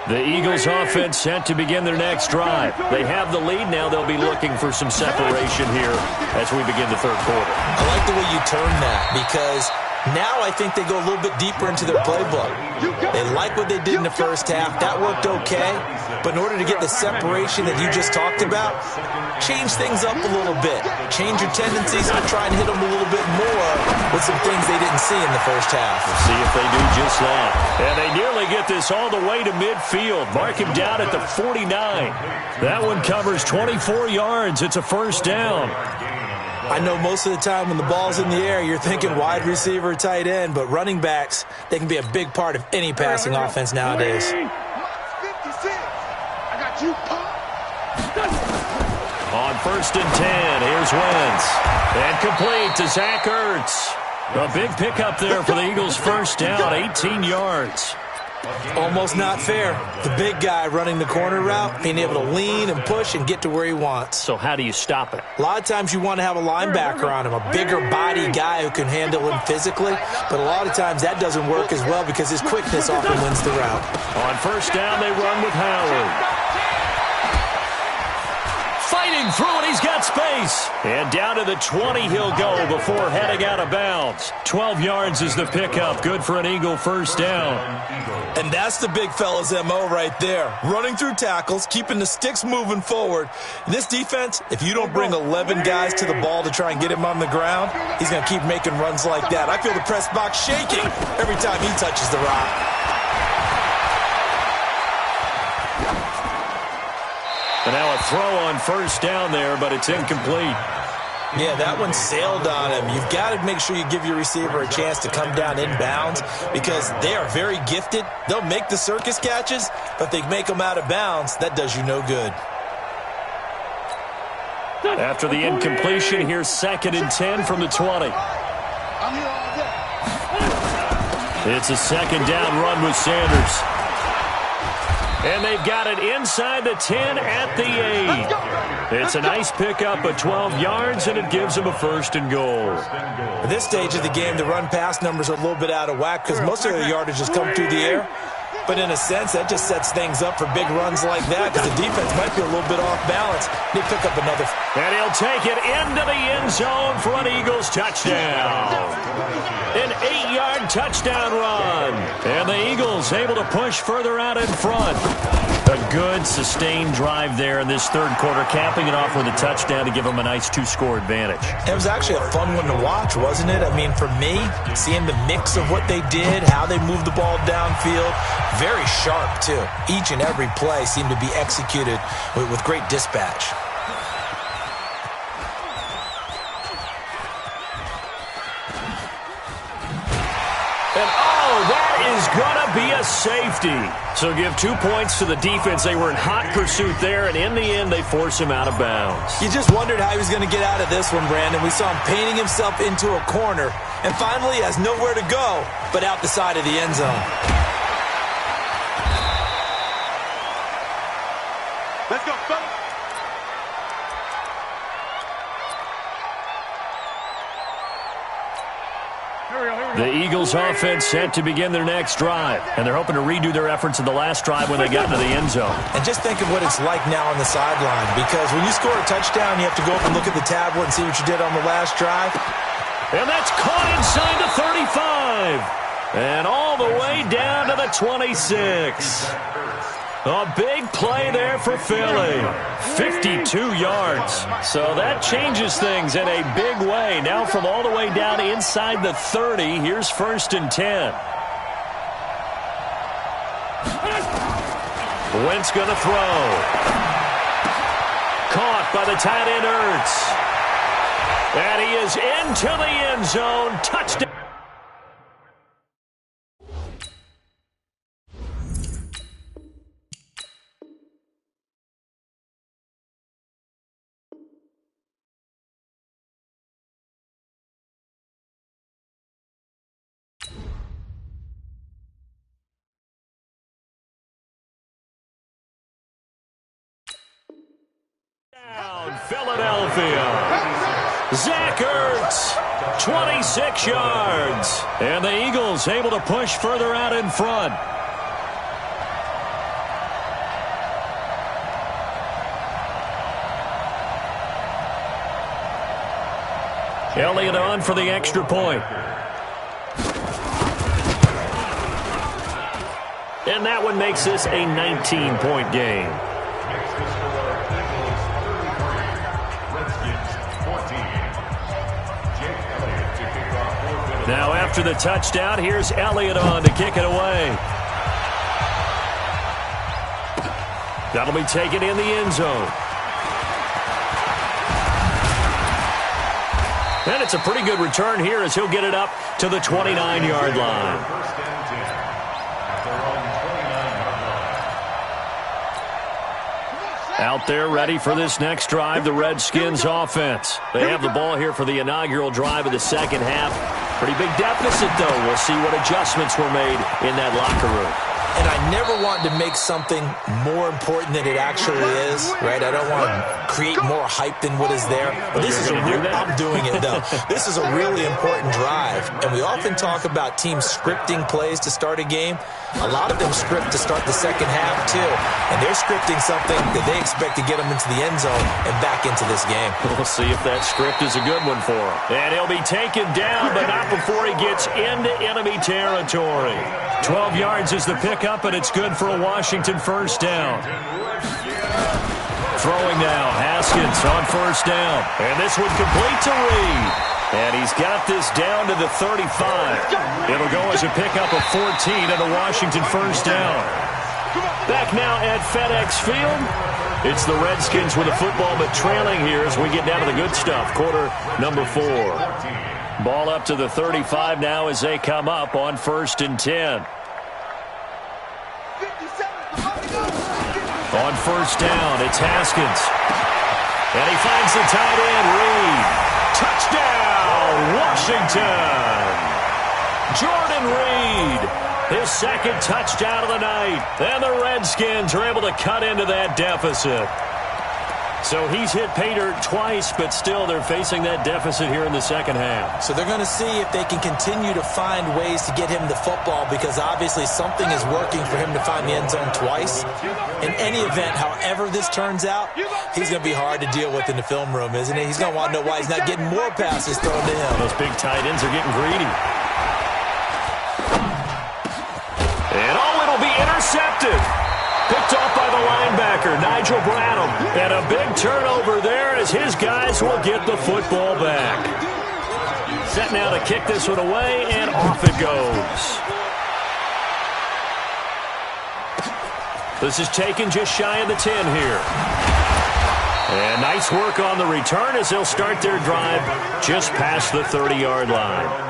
The Eagles offense set to begin their next drive. They have the lead now. They'll be looking for some separation here as we begin the third quarter. I like the way you turn that because now I think they go a little bit deeper into their playbook. They like what they did in the first half. That worked okay. But in order to get the separation that you just talked about, change things up a little bit. Change your tendencies and try and hit them a little bit more with some things they didn't see in the first half. We'll see if they do just that. And they nearly get this all the way to midfield. Mark him down at the 49. That one covers 24 yards. It's a first down. I know most of the time when the ball's in the air, you're thinking wide receiver, tight end, but running backs, they can be a big part of any passing offense nowadays. 56. I got you, On 1st and 10, here's Wentz. And complete to Zach Ertz. A big pickup there for the Eagles' first down, 18 yards. Almost not fair. The big guy running the corner route, being able to lean and push and get to where he wants. So how do you stop it? A lot of times you want to have a linebacker on him, a bigger body guy who can handle him physically, but a lot of times that doesn't work as well because his quickness often wins the route. On first down, they run with Howard. Fighting through, and he's got space. And down to the 20 he'll go before heading out of bounds. 12 yards is the pickup. Good for an Eagle first down. And that's the big fella's MO right there. Running through tackles, keeping the sticks moving forward. In this defense, if you don't bring 11 guys to the ball to try and get him on the ground, he's going to keep making runs like that. I feel the press box shaking every time he touches the rock. And now a throw on first down there, but it's incomplete. Yeah, that one sailed on him. You've got to make sure you give your receiver a chance to come down inbounds because they are very gifted. They'll make the circus catches, but they make them out of bounds. That does you no good. After the incompletion, here's 2nd and 10 from the 20. It's a 2nd down run with Sanders. And they've got it inside the 10 at the 8. It's a nice pickup of 12 yards, and it gives them a 1st and goal. At this stage of the game, the run-pass numbers are a little bit out of whack because most of their yardage has come through the air. But in a sense, that just sets things up for big runs like that because the defense might be a little bit off balance. They pick up another. And he'll take it into the end zone for an Eagles touchdown. An 8-yard touchdown run. And the Eagles able to push further out in front. A good, sustained drive there in this third quarter, capping it off with a touchdown to give them a nice 2-score advantage. It was actually a fun one to watch, wasn't it? I mean, for me, seeing the mix of what they did, how they moved the ball downfield, very sharp, too. Each and every play seemed to be executed with great dispatch. And that is going to be a safety. So give 2 points to the defense. They were in hot pursuit there, and in the end, they force him out of bounds. You just wondered how he was going to get out of this one, Brandon. We saw him painting himself into a corner, and finally has nowhere to go but out the side of the end zone. Let's go, fellas. The Eagles offense set to begin their next drive, and they're hoping to redo their efforts in the last drive when they got into the end zone. And just think of what it's like now on the sideline, because when you score a touchdown, you have to go up and look at the tablet and see what you did on the last drive. And that's caught inside the 35. And all the way down to the 26. A big play there for Philly. 52 yards. So that changes things in a big way. Now from all the way down inside the 30, here's 1st and 10. Wentz going to throw. Caught by the tight end Ertz. And he is into the end zone. Touchdown. Philadelphia. Zach Ertz, 26 yards. And the Eagles able to push further out in front. Elliott on for the extra point. And that one makes this a 19-point game. Now after the touchdown, here's Elliott on to kick it away. That'll be taken in the end zone. And it's a pretty good return here as he'll get it up to the 29-yard line. Out there ready for this next drive, the Redskins offense. They have the ball here for the inaugural drive of the second half. Pretty big deficit, though. We'll see what adjustments were made in that locker room. And I never want to make something more important than it actually is, right? I don't want to create more hype than what is there. But this is a real, I'm doing it, though. This is a really important drive. And we often talk about teams scripting plays to start a game. A lot of them script to start the second half, too. And they're scripting something that they expect to get them into the end zone and back into this game. We'll see if that script is a good one for him. And he'll be taken down, but not before he gets into enemy territory. 12 yards is the pickup, and it's good for a Washington first down. Throwing now, Haskins on first down. And this one complete to Reed. And he's got this down to the 35. It'll go as a pickup of 14 and a Washington first down. Back now at FedEx Field. It's the Redskins with the football, but trailing here as we get down to the good stuff. Quarter number 4. Ball up to the 35 now as they come up on 1st and 10. On first down, it's Haskins. And he finds the tight end, Reed. Touchdown, Washington! Jordan Reed, his second touchdown of the night. And the Redskins are able to cut into that deficit. So he's hit pay dirt twice, but still they're facing that deficit here in the second half. So they're going to see if they can continue to find ways to get him the football, because obviously something is working for him to find the end zone twice. In any event, however this turns out, he's going to be hard to deal with in the film room, isn't he? He's going to want to know why he's not getting more passes thrown to him. Those big tight ends are getting greedy. And it'll be intercepted. Picked off by the linebacker, Nigel Bradham. And a big turnover there as his guys will get the football back. Set now to kick this one away, and off it goes. This is taken just shy of the 10 here. And nice work on the return as they'll start their drive just past the 30-yard line.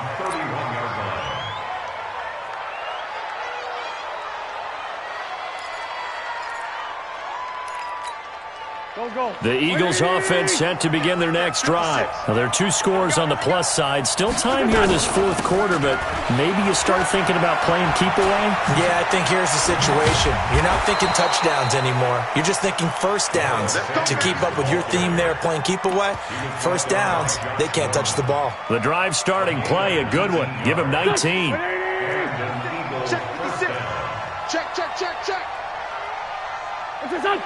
The Eagles offense set to begin their next drive. Now, there are 2 scores on the plus side. Still time here in this 4th quarter, but maybe you start thinking about playing keep away? Yeah, I think here's the situation. You're not thinking touchdowns anymore. You're just thinking first downs. To keep up with your theme there, playing keep away, first downs, they can't touch the ball. The drive starting play, a good one. Give him 19. Check. What's this on?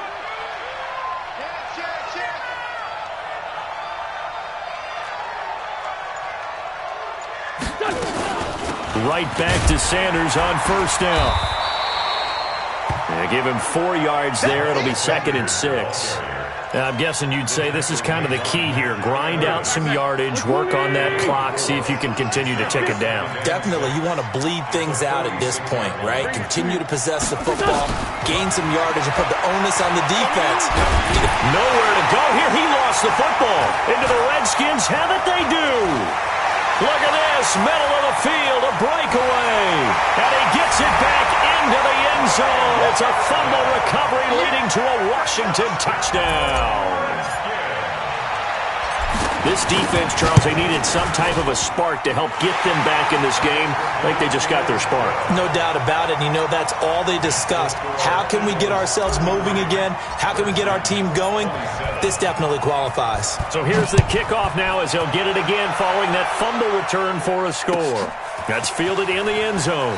Right back to Sanders on first down. Give him 4 yards there. It'll be 2nd and 6. I'm guessing you'd say this is kind of the key here. Grind out some yardage, work on that clock, see if you can continue to tick it down. Definitely. You want to bleed things out at this point, right? Continue to possess the football, gain some yardage, and put the onus on the defense. Nowhere to go here. He lost the football. Into the Redskins. Have it they do. Look at this, middle of the field, a breakaway. And he gets it back into the end zone. It's a fumble recovery leading to a Washington touchdown. This defense, Charles, they needed some type of a spark to help get them back in this game. I think they just got their spark. No doubt about it. And you know, that's all they discussed. How can we get ourselves moving again? How can we get our team going? This definitely qualifies. So here's the kickoff now as they'll get it again following that fumble return for a score. That's fielded in the end zone.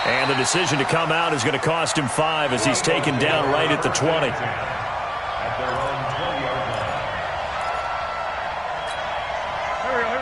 And the decision to come out is going to cost him 5 as he's taken down right at the 20.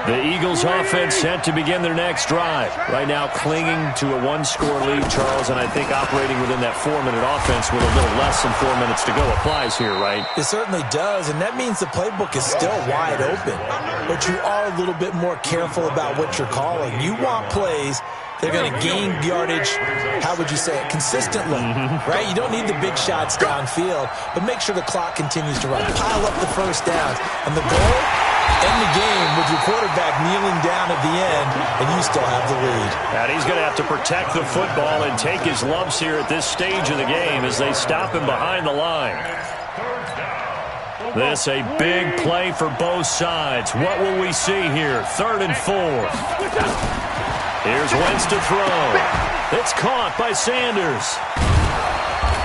The Eagles offense set to begin their next drive. Right now clinging to a 1-score lead, Charles, and I think operating within that 4-minute offense with a little less than 4 minutes to go applies here, right? It certainly does, and that means the playbook is still wide open. But you are a little bit more careful about what you're calling. You want plays they're going to gain yardage, how would you say it, consistently, right? You don't need the big shots downfield, but make sure the clock continues to run. Pile up the first downs. And the goal, end the game with your quarterback kneeling down at the end, and you still have the lead. And he's going to have to protect the football and take his lumps here at this stage of the game as they stop him behind the line. This a big play for both sides. What will we see here? 3rd and 4. Here's Wentz to throw. It's caught by Sanders.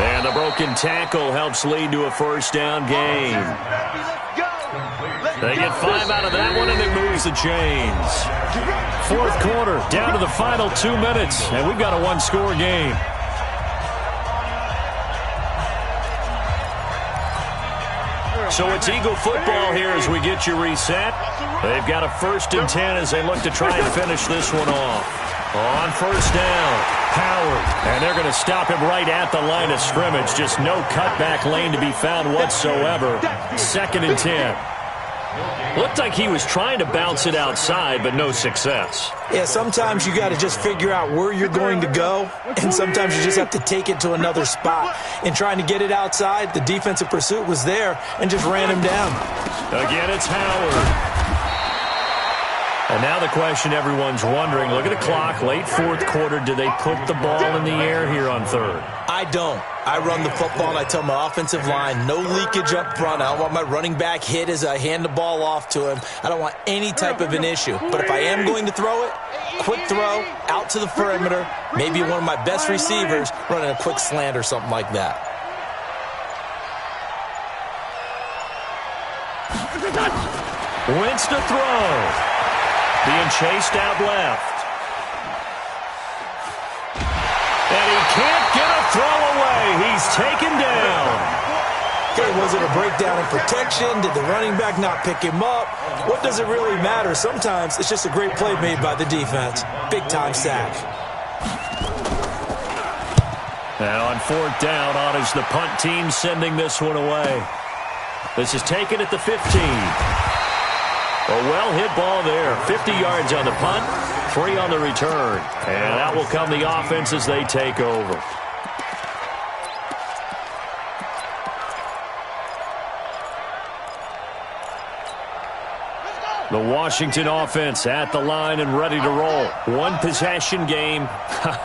And the broken tackle helps lead to a first down gain. They get 5 out of that one, and it moves the chains. Fourth quarter, down to the final 2 minutes, and we've got a one-score game. So it's Eagle football here as we get you reset. They've got a 1st and 10 as they look to try and finish this one off. On first down, Howard. And they're going to stop him right at the line of scrimmage. Just no cutback lane to be found whatsoever. 2nd and 10. Looked like he was trying to bounce it outside, but no success. Yeah, sometimes you got to just figure out where you're going to go, and sometimes you just have to take it to another spot. In trying to get it outside, the defensive pursuit was there and just ran him down. Again, it's Howard. And now the question everyone's wondering, look at the clock, late 4th quarter, do they put the ball in the air here on 3rd? I don't. I run the football, and I tell my offensive line, no leakage up front. I don't want my running back hit as I hand the ball off to him. I don't want any type of an issue. But if I am going to throw it, quick throw, out to the perimeter, maybe one of my best receivers running a quick slant or something like that. Wentz to throw. Being chased out left. And he can't get a throw away. He's taken down. Okay, was it a breakdown in protection? Did the running back not pick him up? What does it really matter? Sometimes it's just a great play made by the defense. Big-time sack. Now on 4th down, on is the punt team sending this one away. This is taken at the 15. A well-hit ball there. 50 yards on the punt, 3 on the return. And that will come the offense as they take over. The Washington offense at the line and ready to roll. One possession game.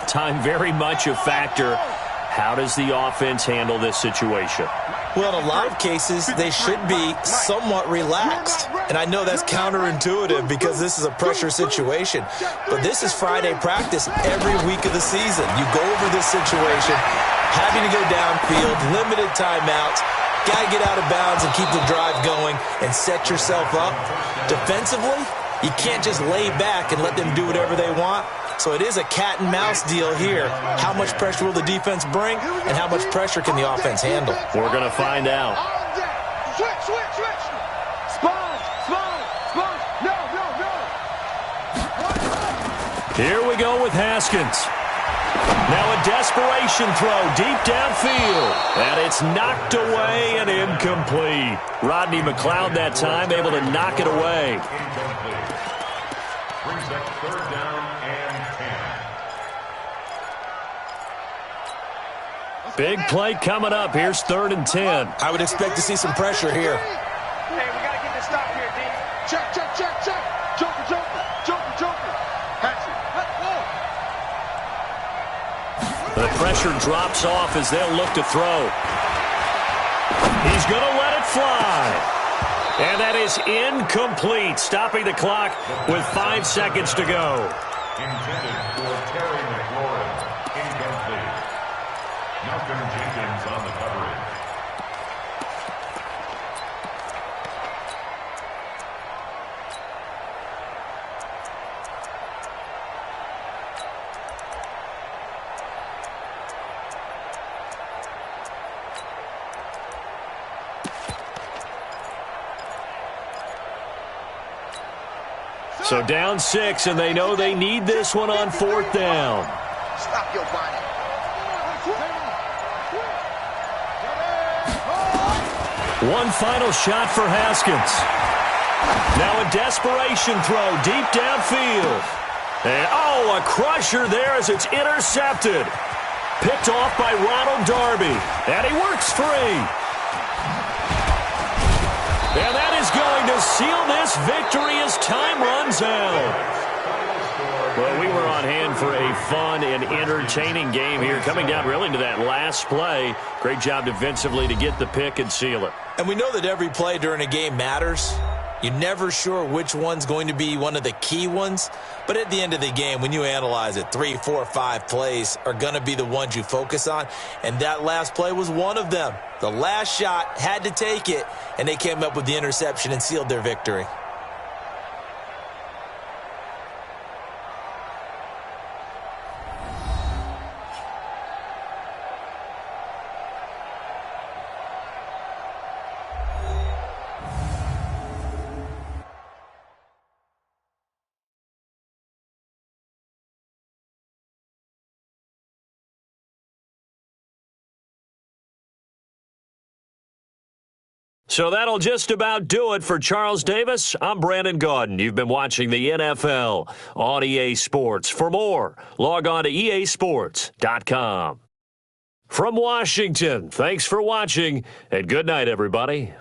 Time very much a factor. How does the offense handle this situation? Well, in a lot of cases, they should be somewhat relaxed. And I know that's counterintuitive because this is a pressure situation. But this is Friday practice every week of the season. You go over this situation, having to go downfield, limited timeouts, got to get out of bounds and keep the drive going and set yourself up. Defensively, you can't just lay back and let them do whatever they want. So it is a cat and mouse deal here. How much pressure will the defense bring, and how much pressure can the offense handle? We're going to find out. Switch. Spawn. No. Here we go with Haskins. Now a desperation throw deep downfield. And it's knocked away and incomplete. Rodney McLeod that time able to knock it away. Brings up 3rd down and 10. Big play coming up. Here's 3rd and 10. I would expect to see some pressure here. Hey, we got to get this stop here, D. Check. Joker. Pass it. Let's go. The pressure drops off as they'll look to throw. He's going to let it fly. And that is incomplete, stopping the clock with 5 seconds to go. Intended for Terry McLaurin. Incomplete. Malcolm Jenkins on the coverage. So down 6, and they know they need this one on 4th down. Stop your body. One final shot for Haskins. Now a desperation throw deep downfield. And, a crusher there as it's intercepted. Picked off by Ronald Darby. And he works free. And that is going to seal this victory as time runs out. Well, we were on hand for a fun and entertaining game here, coming down really to that last play. Great job defensively to get the pick and seal it. And we know that every play during a game matters. You're never sure which one's going to be one of the key ones. But at the end of the game, when you analyze it, 3, 4, 5 plays are going to be the ones you focus on. And that last play was one of them. The last shot had to take it, and they came up with the interception and sealed their victory. So that'll just about do it for Charles Davis. I'm Brandon Gaudin. You've been watching the NFL on EA Sports. For more, log on to easports.com. From Washington, thanks for watching, and good night, everybody.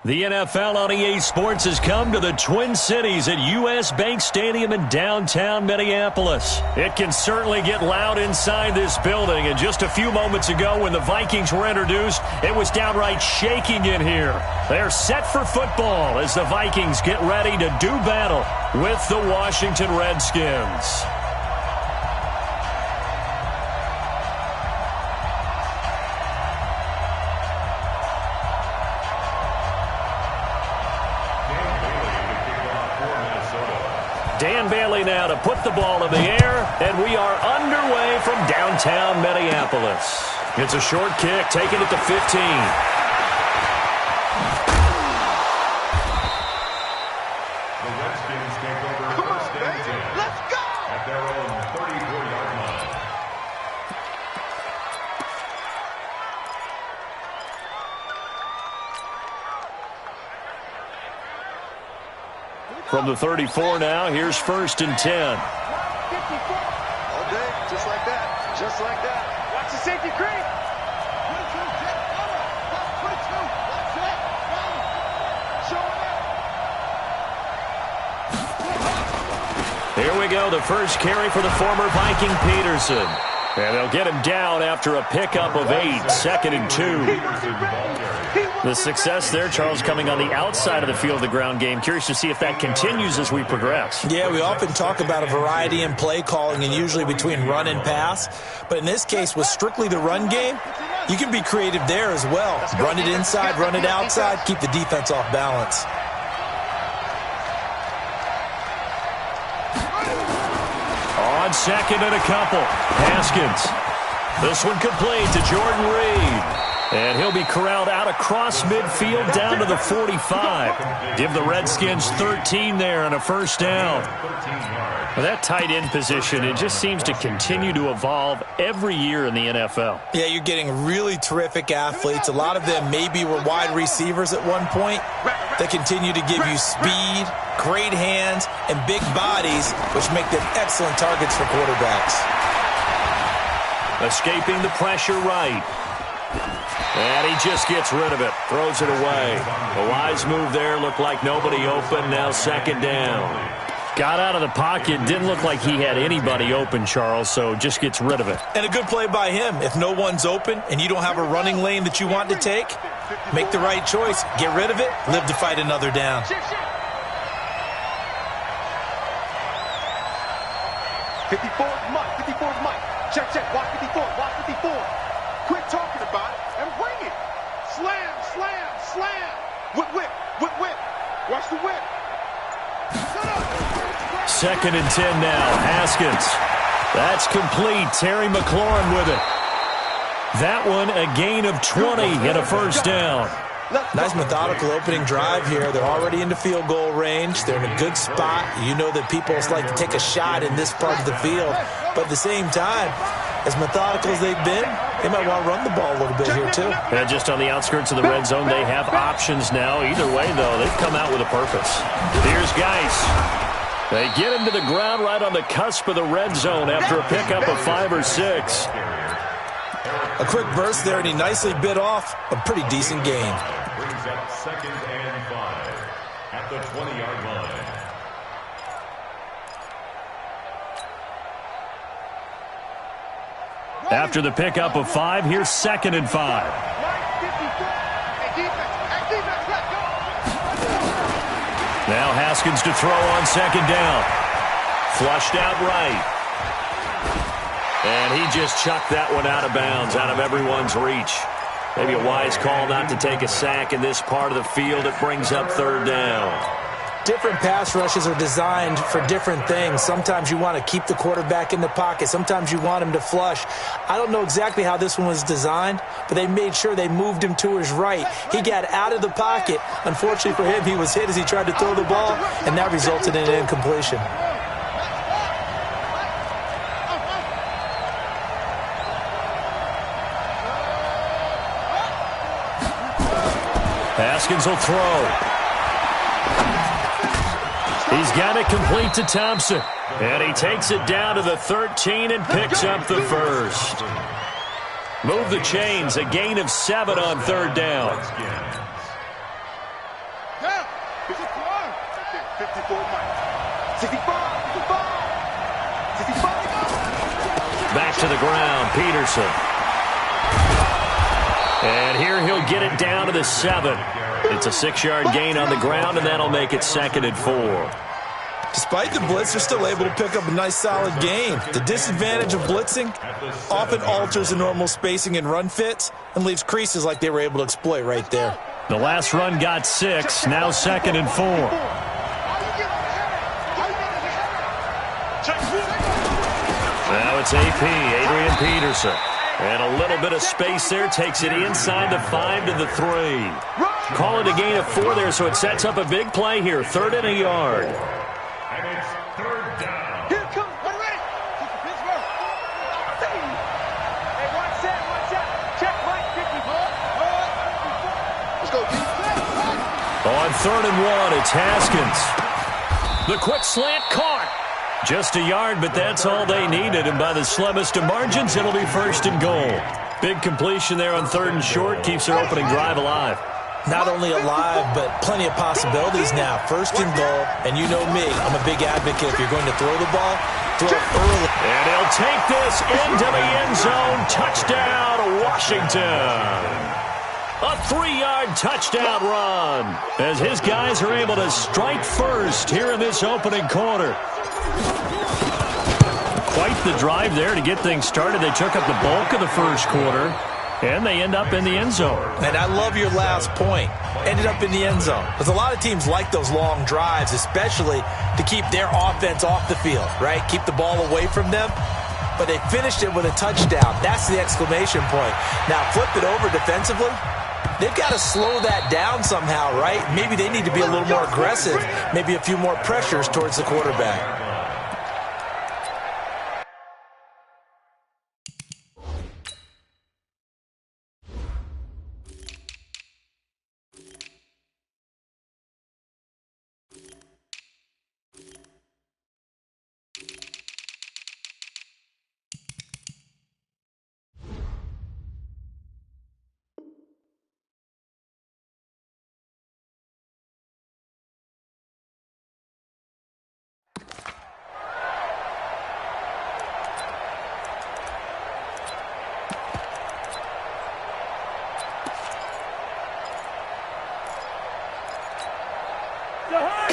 The NFL on EA Sports has come to the Twin Cities at U.S. Bank Stadium in downtown Minneapolis. It can certainly get loud inside this building, and just a few moments ago when the Vikings were introduced, it was downright shaking in here. They're set for football as the Vikings get ready to do battle with the Washington Redskins. Dan Bailey now to put the ball in the air, and we are underway from downtown Minneapolis. It's a short kick, taking it to 15. The Redskins take over first and 10. Let's go! At their own 34-yard line. From the 34 now, here's first and 10. All day, just like that. Just like that. Watch the safety creep. 22, check, cover. 22, watch that. Show it. Here we go, the first carry for the former Viking Peterson. And they'll get him down after a pickup of 8, second and 2. The success there, Charles, coming on the outside of the field of the ground game. Curious to see if that continues as we progress. Yeah, we often talk about a variety in play calling and usually between run and pass. But in this case, with strictly the run game, you can be creative there as well. Run it inside, run it outside, keep the defense off balance. On second and a couple, Haskins. This one complete to Jordan Reed. And he'll be corralled out across midfield down to the 45. Give the Redskins 13 there and a first down. Well, that tight end position, it just seems to continue to evolve every year in the NFL. Yeah, you're getting really terrific athletes. A lot of them maybe were wide receivers at one point. They continue to give you speed, great hands, and big bodies, which make them excellent targets for quarterbacks. Escaping the pressure right. And he just gets rid of it, throws it away. A wise move there, looked like nobody open, now second down. Got out of the pocket, didn't look like he had anybody open, Charles, so just gets rid of it. And a good play by him. If no one's open and you don't have a running lane that you want to take, make the right choice, get rid of it, live to fight another down. 54's Mike, 54's Mike. Check, check, watch 54, watch 54. Quit talking about it and bring it. Slam, slam, slam. Whip, whip, whip, whip. Watch the whip. Second and 10 now, Haskins. That's complete. Terry McLaurin with it. That one, a gain of 20 and a first down. Nice methodical opening drive here. They're already into field goal range. They're in a good spot. You know that people like to take a shot in this part of the field. But at the same time, as methodical as they've been, they might want to run the ball a little bit here too. And just on the outskirts of the red zone, they have options now. Either way, though, they've come out with a purpose. Here's Geis. They get him to the ground right on the cusp of the red zone after a pickup of 5 or 6. A quick burst there, and he nicely bit off a pretty decent gain. Brings up second and 5 at the 20-yard line. After the pickup of 5, here's second and 5. Now Haskins to throw on second down. Flushed out right. And he just chucked that one out of bounds, out of everyone's reach. Maybe a wise call not to take a sack in this part of the field. It brings up third down. Different pass rushes are designed for different things. Sometimes you want to keep the quarterback in the pocket. Sometimes you want him to flush. I don't know exactly how this one was designed, but they made sure they moved him to his right. He got out of the pocket. Unfortunately for him, he was hit as he tried to throw the ball, and that resulted in an incompletion. Haskins will throw. He's got it complete to Thompson. And he takes it down to the 13 and picks up the first. Move the chains, a gain of 7 on third down. the ground. Peterson. And here he'll get it down to the 7. It's a 6-yard gain on the ground, and that'll make it 2nd and 4. Despite the blitz, they're still able to pick up a nice, solid gain. The disadvantage of blitzing often alters the normal spacing and run fits and leaves creases like they were able to exploit right there. The last run got 6, now 2nd and 4. Now it's AP, Adrian Peterson. And a little bit of space there, takes it inside the 5 to the 3. Call it a gain of 4 there, so it sets up a big play here, 3rd and a yard. And it's 3rd down. Here comes, run ready. Hey, watch out. Check right, 54. Let's go, D. On 3rd and 1, it's Haskins. The quick slant caught. Just a yard, but that's all they needed, and by the slimmest of margins, it'll be 1st and goal. Big completion there on 3rd and short, keeps their opening drive alive. Not only alive, but plenty of possibilities now. 1st and goal, and you know me, I'm a big advocate. If you're going to throw the ball, throw it early. And he'll take this into the end zone. Touchdown, Washington. A 3-yard touchdown run as his guys are able to strike first here in this opening quarter. Quite the drive there to get things started. They took up the bulk of the first quarter, and they end up in the end zone. And I love your last point. Ended up in the end zone. Because a lot of teams like those long drives, especially to keep their offense off the field, right? Keep the ball away from them. But they finished it with a touchdown. That's the exclamation point. Now, flip it over defensively. They've got to slow that down somehow, right? Maybe they need to be a little more aggressive. Maybe a few more pressures towards the quarterback.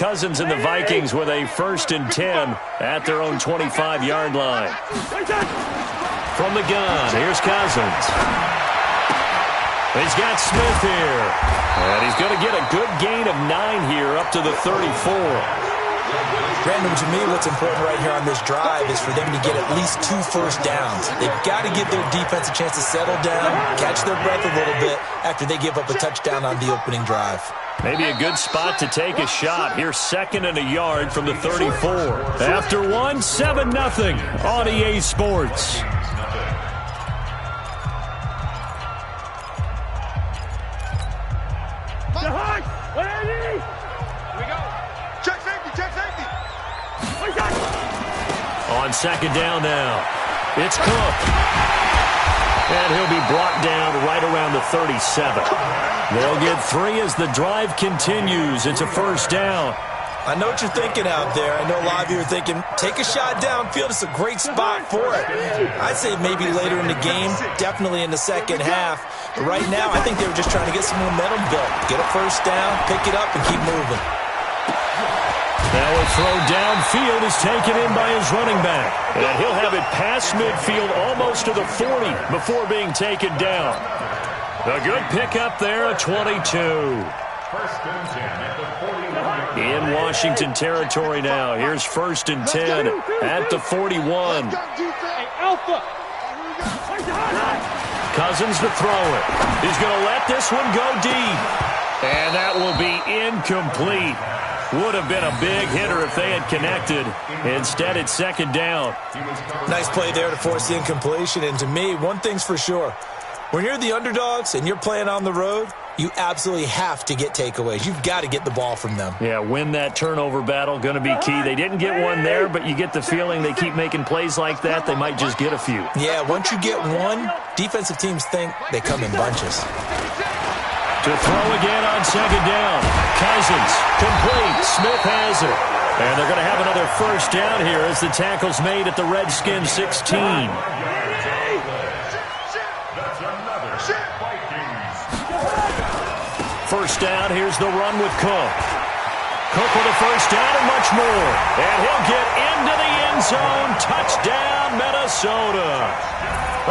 Cousins and the Vikings with a 1st and 10 at their own 25-yard line. From the gun, here's Cousins. He's got Smith here. And he's going to get a good gain of 9 here up to the 34. Brandon, to me, what's important right here on this drive is for them to get at least 2 first downs. They've got to give their defense a chance to settle down, catch their breath a little bit after they give up a touchdown on the opening drive. Maybe a good spot to take a shot. Here's 2nd and a yard from the 34. After 1, 7-0 on EA Sports. On 2nd down now, it's Cook. And he'll be brought down right around the 37. They'll get 3 as the drive continues. It's a 1st down. I know what you're thinking out there. I know a lot of you are thinking, take a shot downfield. It's a great spot for it. I'd say maybe later in the game, definitely in the second half. But right now, I think they were just trying to get some momentum built. Get a 1st down, pick it up, and keep moving. Now a throw downfield is taken in by his running back. And he'll have it past midfield almost to the 40 before being taken down. A good pickup there, a 22. 1st and 10 at the 41. In Washington territory now. Here's 1st and 10 at the 41. Cousins to throw it. He's going to let this one go deep. And that will be incomplete. Would have been a big hitter if they had connected. Instead, it's 2nd down. Nice play there to force the incompletion. And to me, one thing's for sure. When you're the underdogs and you're playing on the road, you absolutely have to get takeaways. You've got to get the ball from them. Yeah, win that turnover battle, going to be key. They didn't get one there, but you get the feeling they keep making plays like that, they might just get a few. Yeah, once you get one, defensive teams think they come in bunches. To throw again on 2nd down. Cousins, complete. Smith has it. And they're going to have another 1st down here as the tackle's made at the Redskins 16. another Vikings. First down, here's the run with Cook. Cook with a first down and much more. And he'll get into the end zone. Touchdown, Minnesota.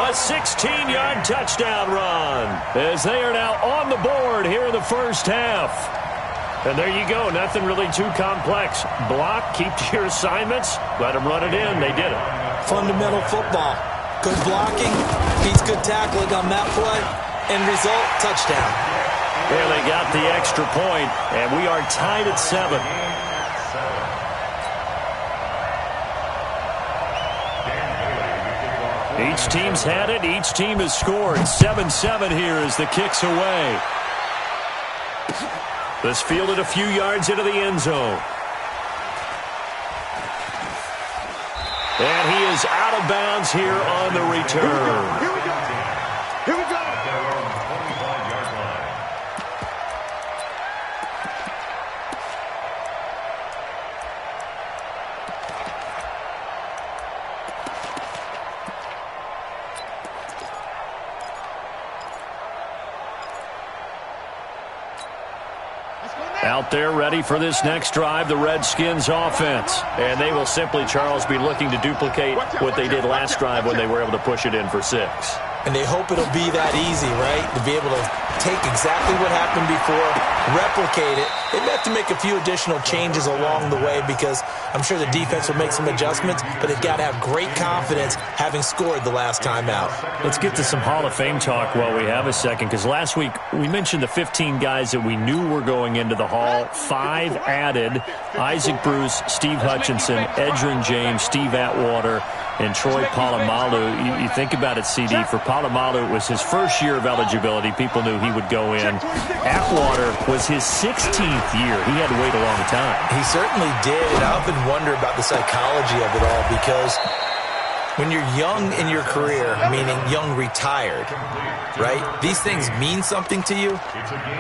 A 16-yard touchdown run as they are now on the board here in the first half. And there you go. Nothing really too complex. Block, keep to your assignments, let them run it in. They did it. Fundamental football. Good blocking, beats good tackling on that play. End result, touchdown. Well, they got the extra point, and we are tied at 7. Each team's had it. Each team has scored. 7-7 here as the kick's away. This fielded a few yards into the end zone. And he is out of bounds here on the return. Here we go. Here we go. Out there ready for this next drive, the Redskins offense. And they will simply, Charles, be looking to duplicate what they did last drive when they were able to push it in for 6. And they hope it'll be that easy, right? To be able to take exactly what happened before, replicate it. They have to make a few additional changes along the way because I'm sure the defense will make some adjustments, but they've got to have great confidence having scored the last time out. Let's get to some Hall of Fame talk while we have a second, because last week we mentioned the 15 guys that we knew were going into the Hall. 5 added: Isaac Bruce, Steve Hutchinson, Edgerrin James, Steve Atwater, and Troy Polamalu. You think about it, CD. For Polamalu, it was his first year of eligibility. People knew he would go in. Atwater was his 16th year. He had to wait a long time. He certainly did, and I often wonder about the psychology of it all because when you're young in your career, meaning young retired, right, these things mean something to you,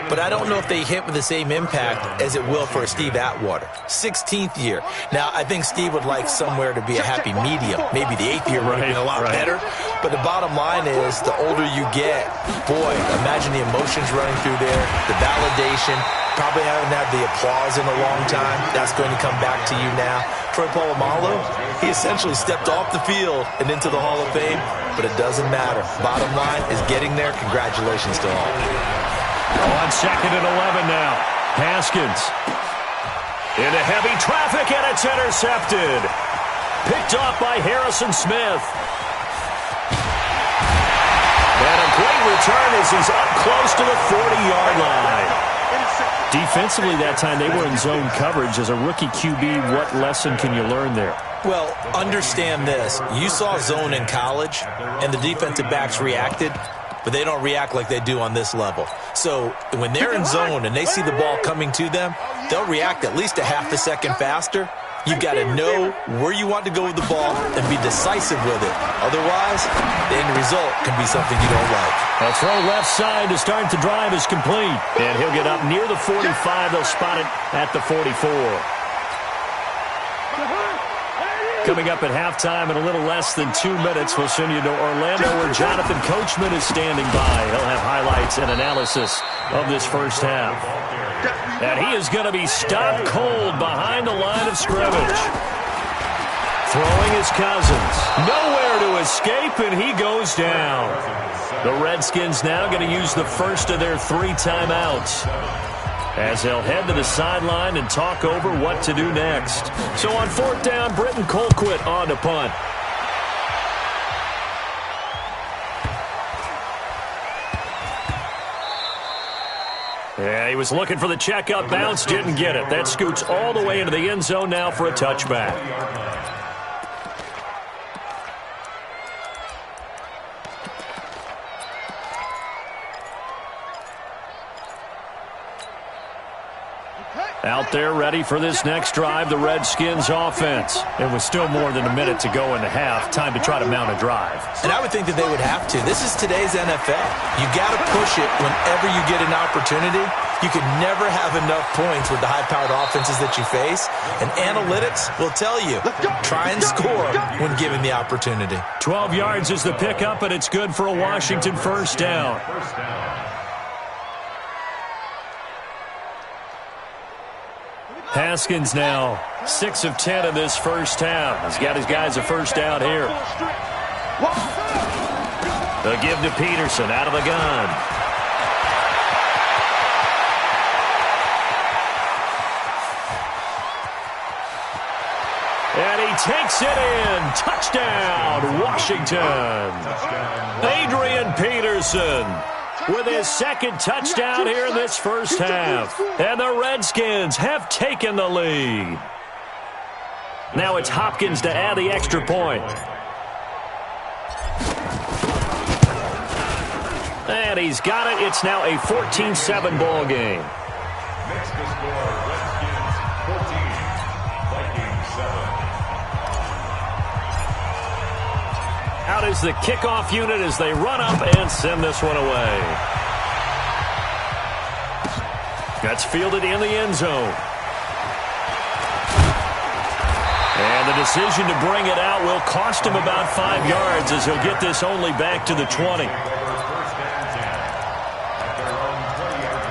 but I don't know if they hit with the same impact as it will for Steve Atwater. 16th year. Now, I think Steve would like somewhere to be a happy medium. Maybe the 8th year would have been a lot better. But the bottom line is, the older you get, boy, imagine the emotions running through there, the validation. Probably haven't had the applause in a long time. That's going to come back to you now. Troy Polamalu, he essentially stepped off the field and into the Hall of Fame, but it doesn't matter. Bottom line is getting there. Congratulations to all. On 2nd and 11 now. Haskins into heavy traffic, and it's intercepted. Picked off by Harrison Smith. And a great return as he's up close to the 40-yard line. Defensively that time, they were in zone coverage. As a rookie QB, what lesson can you learn there? Well, understand this. You saw zone in college, and the defensive backs reacted, but they don't react like they do on this level. So when they're in zone and they see the ball coming to them, they'll react at least a half a second faster. You've got to know where you want to go with the ball and be decisive with it. Otherwise, the end result can be something you don't like. A throw left side to start the drive is complete. And he'll get up near the 45. They'll spot it at the 44. Coming up at halftime in a little less than 2 minutes, we'll send you to Orlando where Jonathan Coachman is standing by. He'll have highlights and analysis of this first half. And he is going to be stopped cold behind the line of scrimmage. Throwing his Cousins. Nowhere to escape, and he goes down. The Redskins now going to use the first of their 3 timeouts as they'll head to the sideline and talk over what to do next. So on 4th down, Britton Colquitt on to punt. Yeah, he was looking for the check-up bounce, didn't get it. That scoots all the way into the end zone now for a touchback. Out there ready for this next drive, the Redskins offense. It was still more than a minute to go in the half. Time to try to mount a drive. And I would think that they would have to. This is today's NFL. You got to push it whenever you get an opportunity. You can never have enough points with the high-powered offenses that you face. And analytics will tell you, try and score when given the opportunity. 12 yards is the pickup, and it's good for a Washington first down. Haskins now 6 of 10 in this first half. He's got his guys a first down here. They'll give to Peterson out of the gun. And he takes it in. Touchdown, Washington. Adrian Peterson with his second touchdown here in this first half. And the Redskins have taken the lead. Now it's Hopkins to add the extra point. And he's got it. It's now a 14-7 ball game. Next to score, Redskins 14, Vikings 7. Out is the kickoff unit as they run up and send this one away. That's fielded in the end zone. And the decision to bring it out will cost him about 5 yards as he'll get this only back to the 20. First and 10 at their own 20-yard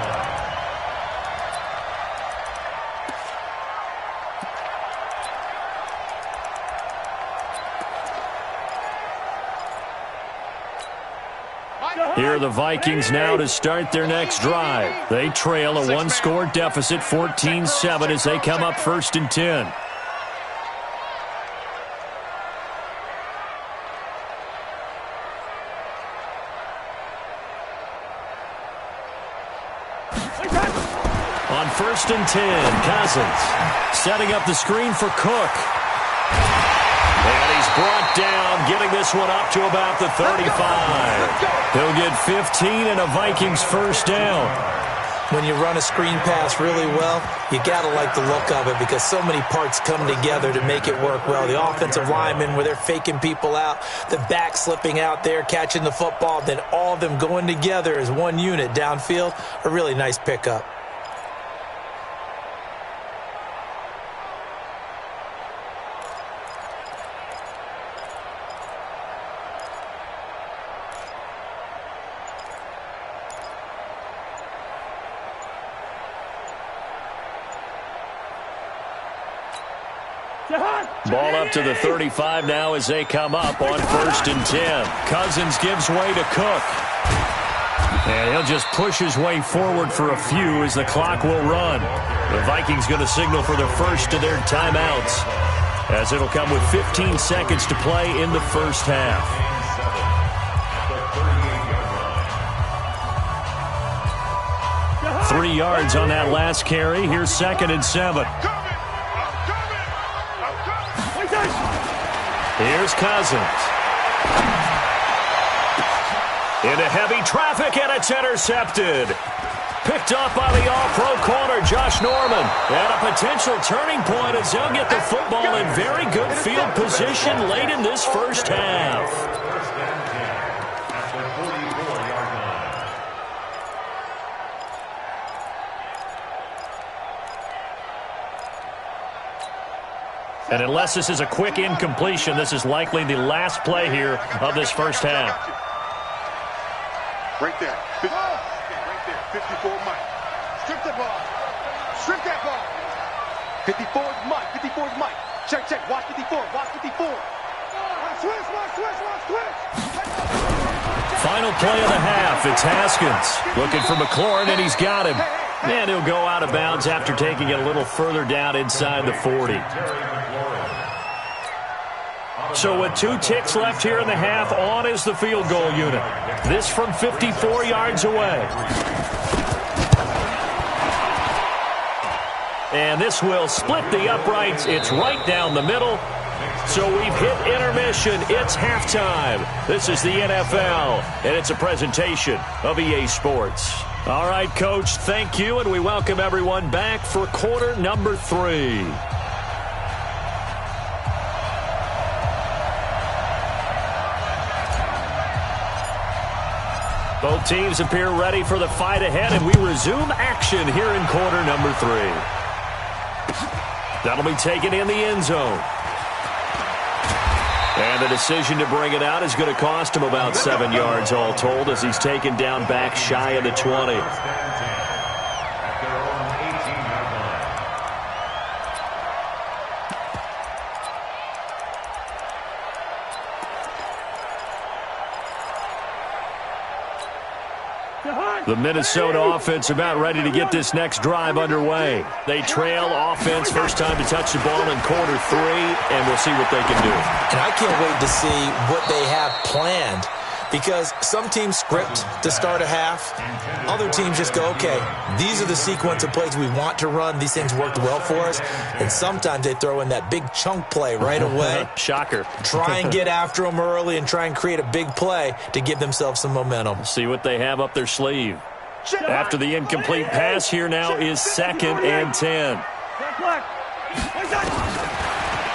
line. Here are the Vikings now to start their next drive. They trail a one-score deficit, 14-7, as they come up first and 10. On first and 10, Cousins setting up the screen for Cook. And he's brought down, getting this one up to about the 35. He'll get 15 and a Vikings first down. When you run a screen pass really well, you got to like the look of it because so many parts come together to make it work well. The offensive linemen, where they're faking people out, the back slipping out there, catching the football, then all of them going together as one unit downfield, a really nice pickup. Ball up to the 35 now as they come up on first and 10. Cousins gives way to Cook. And he'll just push his way forward for a few as the clock will run. The Vikings going to signal for the first of their timeouts, as it'll come with 15 seconds to play in the first half. 3 yards on that last carry. Here's second and 7. Here's Cousins. Into heavy traffic, and it's intercepted. Picked up by the all-pro corner, Josh Norman. And a potential turning point as they'll get the football in very good field position late in this first half. First and 10 at the 44-yard line. And unless this is a quick incompletion, this is likely the last play here of this first half. Right there. Right there. 54 Mike. Strip the ball. Strip that ball. 54 is Mike. 54 is Mike. Check, check. Watch 54. Watch 54. Switch, watch, switch, watch, switch. Final play of the half. It's Haskins looking for McLaurin, and he's got him. And he'll go out of bounds after taking it a little further down inside the 40. So with 2 ticks left here in the half, on is the field goal unit. This from 54 yards away. And this will split the uprights. It's right down the middle. So we've hit intermission. It's halftime. This is the NFL, and it's a presentation of EA Sports. All right, Coach, thank you, and we welcome everyone back for quarter number 3. Both teams appear ready for the fight ahead, and we resume action here in quarter number 3. That'll be taken in the end zone. And the decision to bring it out is going to cost him about 7 yards all told as he's taken down back shy of the 20. The Minnesota offense about ready to get this next drive underway. They trail offense, first time to touch the ball in quarter 3, and we'll see what they can do. And I can't wait to see what they have planned, because some teams script to start a half. Other teams just go, okay, these are the sequence of plays we want to run. These things worked well for us. And sometimes they throw in that big chunk play right away. Shocker. Try and get after them early and try and create a big play to give themselves some momentum. See what they have up their sleeve. After the incomplete pass, here now is 2nd and 10.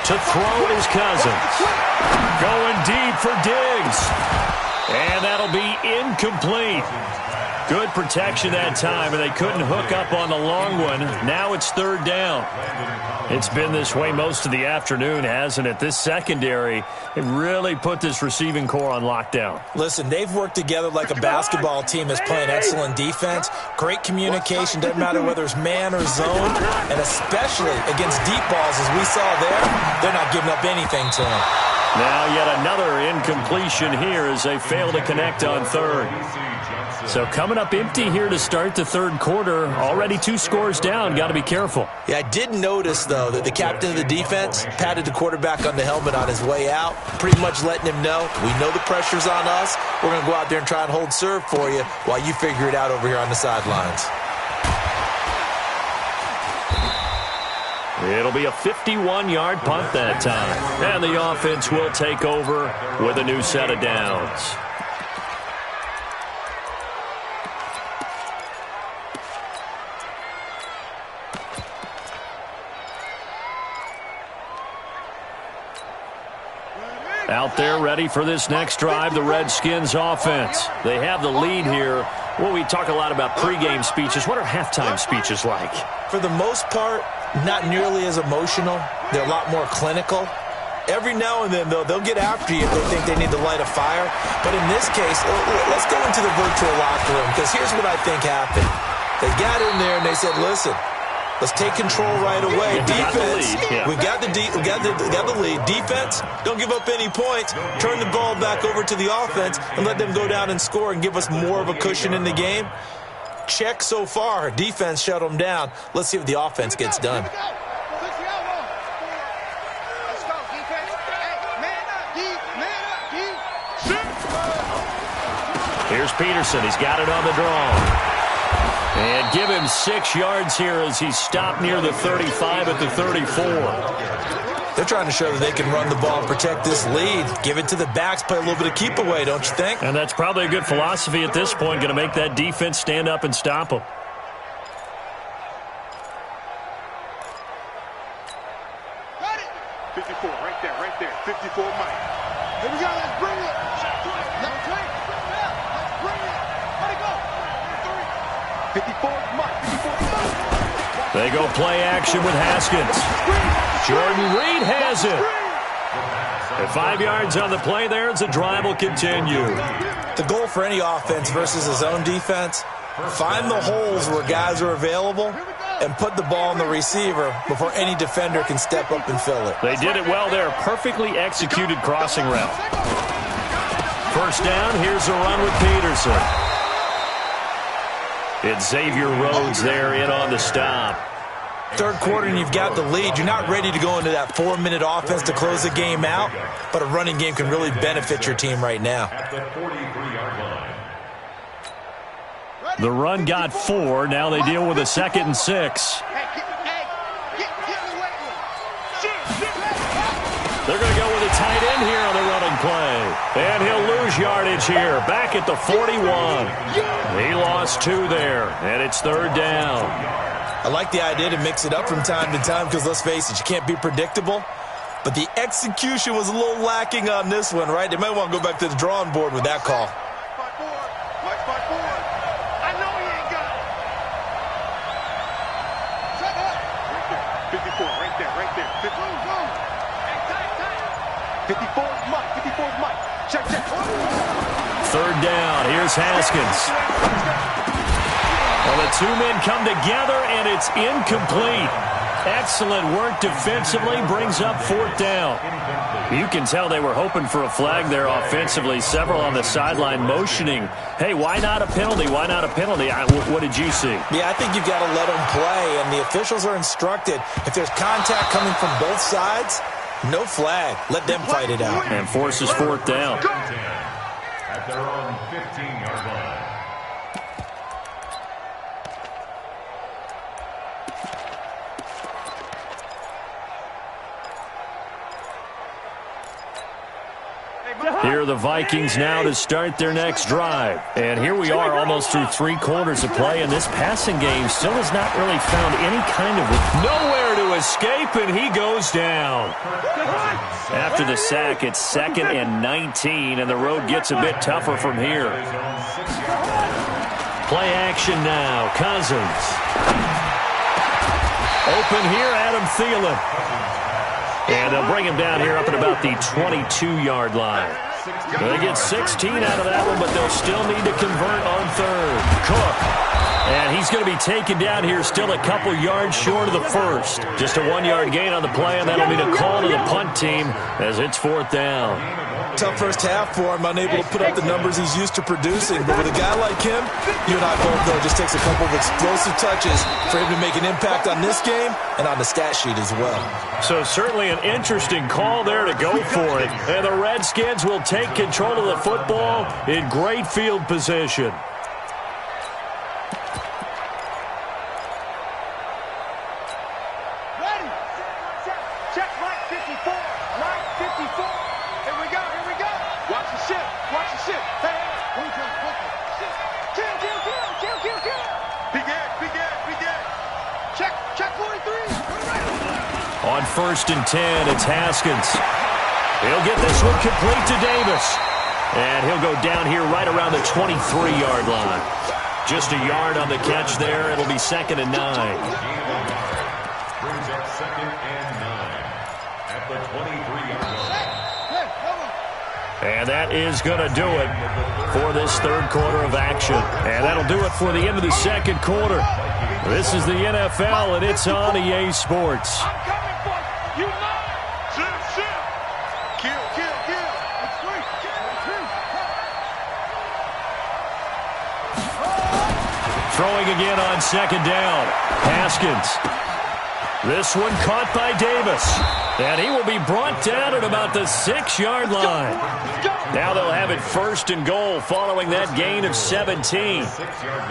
To throw is Cousins. Going deep for Diggs. And that'll be incomplete. Good protection that time, and they couldn't hook up on the long one. Now it's 3rd down. It's been this way most of the afternoon, hasn't it? This secondary, it really put this receiving core on lockdown. Listen, they've worked together like a basketball team that's playing excellent defense. Great communication, doesn't matter whether it's man or zone, and especially against deep balls, as we saw there, they're not giving up anything to them. Now yet another incompletion here as they fail to connect on 3rd. So coming up empty here to start the 3rd quarter. Already 2 scores down. Got to be careful. Yeah, I did notice, though, that the captain of the defense patted the quarterback on the helmet on his way out, pretty much letting him know, we know the pressure's on us. We're going to go out there and try and hold serve for you while you figure it out over here on the sidelines. It'll be a 51-yard punt that time. And the offense will take over with a new set of downs. Out there ready for this next drive, the Redskins offense. They have the lead here. Well, we talk a lot about pregame speeches. What are halftime speeches like? For the most part, not nearly as emotional. They're a lot more clinical. Every now and then, though, they'll get after you if they think they need to light a fire. But in this case, let's go into the virtual locker room, because here's what I think happened. They got in there and they said, listen, let's take control right away. Defense, we got the lead. Defense, don't give up any points. Turn the ball back over to the offense and let them go down and score and give us more of a cushion in the game. Check so far. Defense shut them down. Let's see if the offense gets done. Here's Peterson. He's got it on the draw. And give him 6 yards here as he stopped near the 35 at the 34. They're trying to show that they can run the ball and protect this lead. Give it to the backs, play a little bit of keep away, don't you think? And that's probably a good philosophy at this point, going to make that defense stand up and stop them. Got it. 54, right there. 54, Mike. Here we go, let's bring it. Let's bring it. Let's bring it. Let it go. 54, Mike. 54. They go play action with Haskins. Jordan Reed has it. At 5 yards on the play there as the drive will continue. The goal for any offense versus his own defense, find the holes where guys are available and put the ball on the receiver before any defender can step up and fill it. They did it well there. Perfectly executed crossing route. First down, here's a run with Peterson. It's Xavier Rhodes there in on the stop. 3rd quarter and you've got the lead. You're not ready to go into that 4-minute offense to close the game out, but a running game can really benefit your team right now. At the 43-yard line. The run got 4. Now they deal with a 2nd and 6. They're going to go with a tight end here on the running play. And he'll lose his yardage here, back at the 41. He lost 2 there, and it's 3rd down. I like the idea to mix it up from time to time because, let's face it, you can't be predictable. But the execution was a little lacking on this one, right? They might want to go back to the drawing board with that call. Mike's by 4. I know he ain't got it. Shut up. Right there. 54, right there, right there. 50. Boom. Hey, tight. 54 is Mike. 54 is Mike. Check. 3rd down. Here's Haskins. Well, the 2 men come together, and it's incomplete. Excellent work defensively, brings up 4th down. You can tell they were hoping for a flag there offensively. Several on the sideline motioning, hey, why not a penalty? Why not a penalty? What did you see? Yeah, I think you've got to let them play, and the officials are instructed. If there's contact coming from both sides, no flag. Let them fight it out. And forces 4th down. At their own 15-yard line. Here are the Vikings now to start their next drive. And here we are almost through 3 quarters of play, and this passing game still has not really found any kind of nowhere to escape, and he goes down. After the sack, it's 2nd and 19, and the road gets a bit tougher from here. Play action now. Cousins. Open here, Adam Thielen. And they'll bring him down here up at about the 22-yard line. They get 16 out of that one, but they'll still need to convert on 3rd. Cook. And he's going to be taken down here still a couple yards short of the 1st. Just a 1-yard gain on the play, and that'll be the call to the punt team as it's 4th down. Tough first half for him, unable to put up the numbers he's used to producing. But with a guy like him, you and I both know it just takes a couple of explosive touches for him to make an impact on this game and on the stat sheet as well. So certainly an interesting call there to go for it. And the Redskins will take control of the football in great field position. On 1st and 10, it's Haskins. He'll get this one complete to Davis. And he'll go down here right around the 23-yard line. Just a yard on the catch there. It'll be 2nd and 9. Brings up 2nd and 9 at the 23-yard line. And that is going to do it for this 3rd quarter of action. And that'll do it for the end of the 2nd quarter. This is the NFL, and it's on EA Sports. Throwing again on 2nd down. Haskins. This one caught by Davis. And he will be brought down at about the 6-yard line. Now they'll have it 1st and goal following that gain of 17.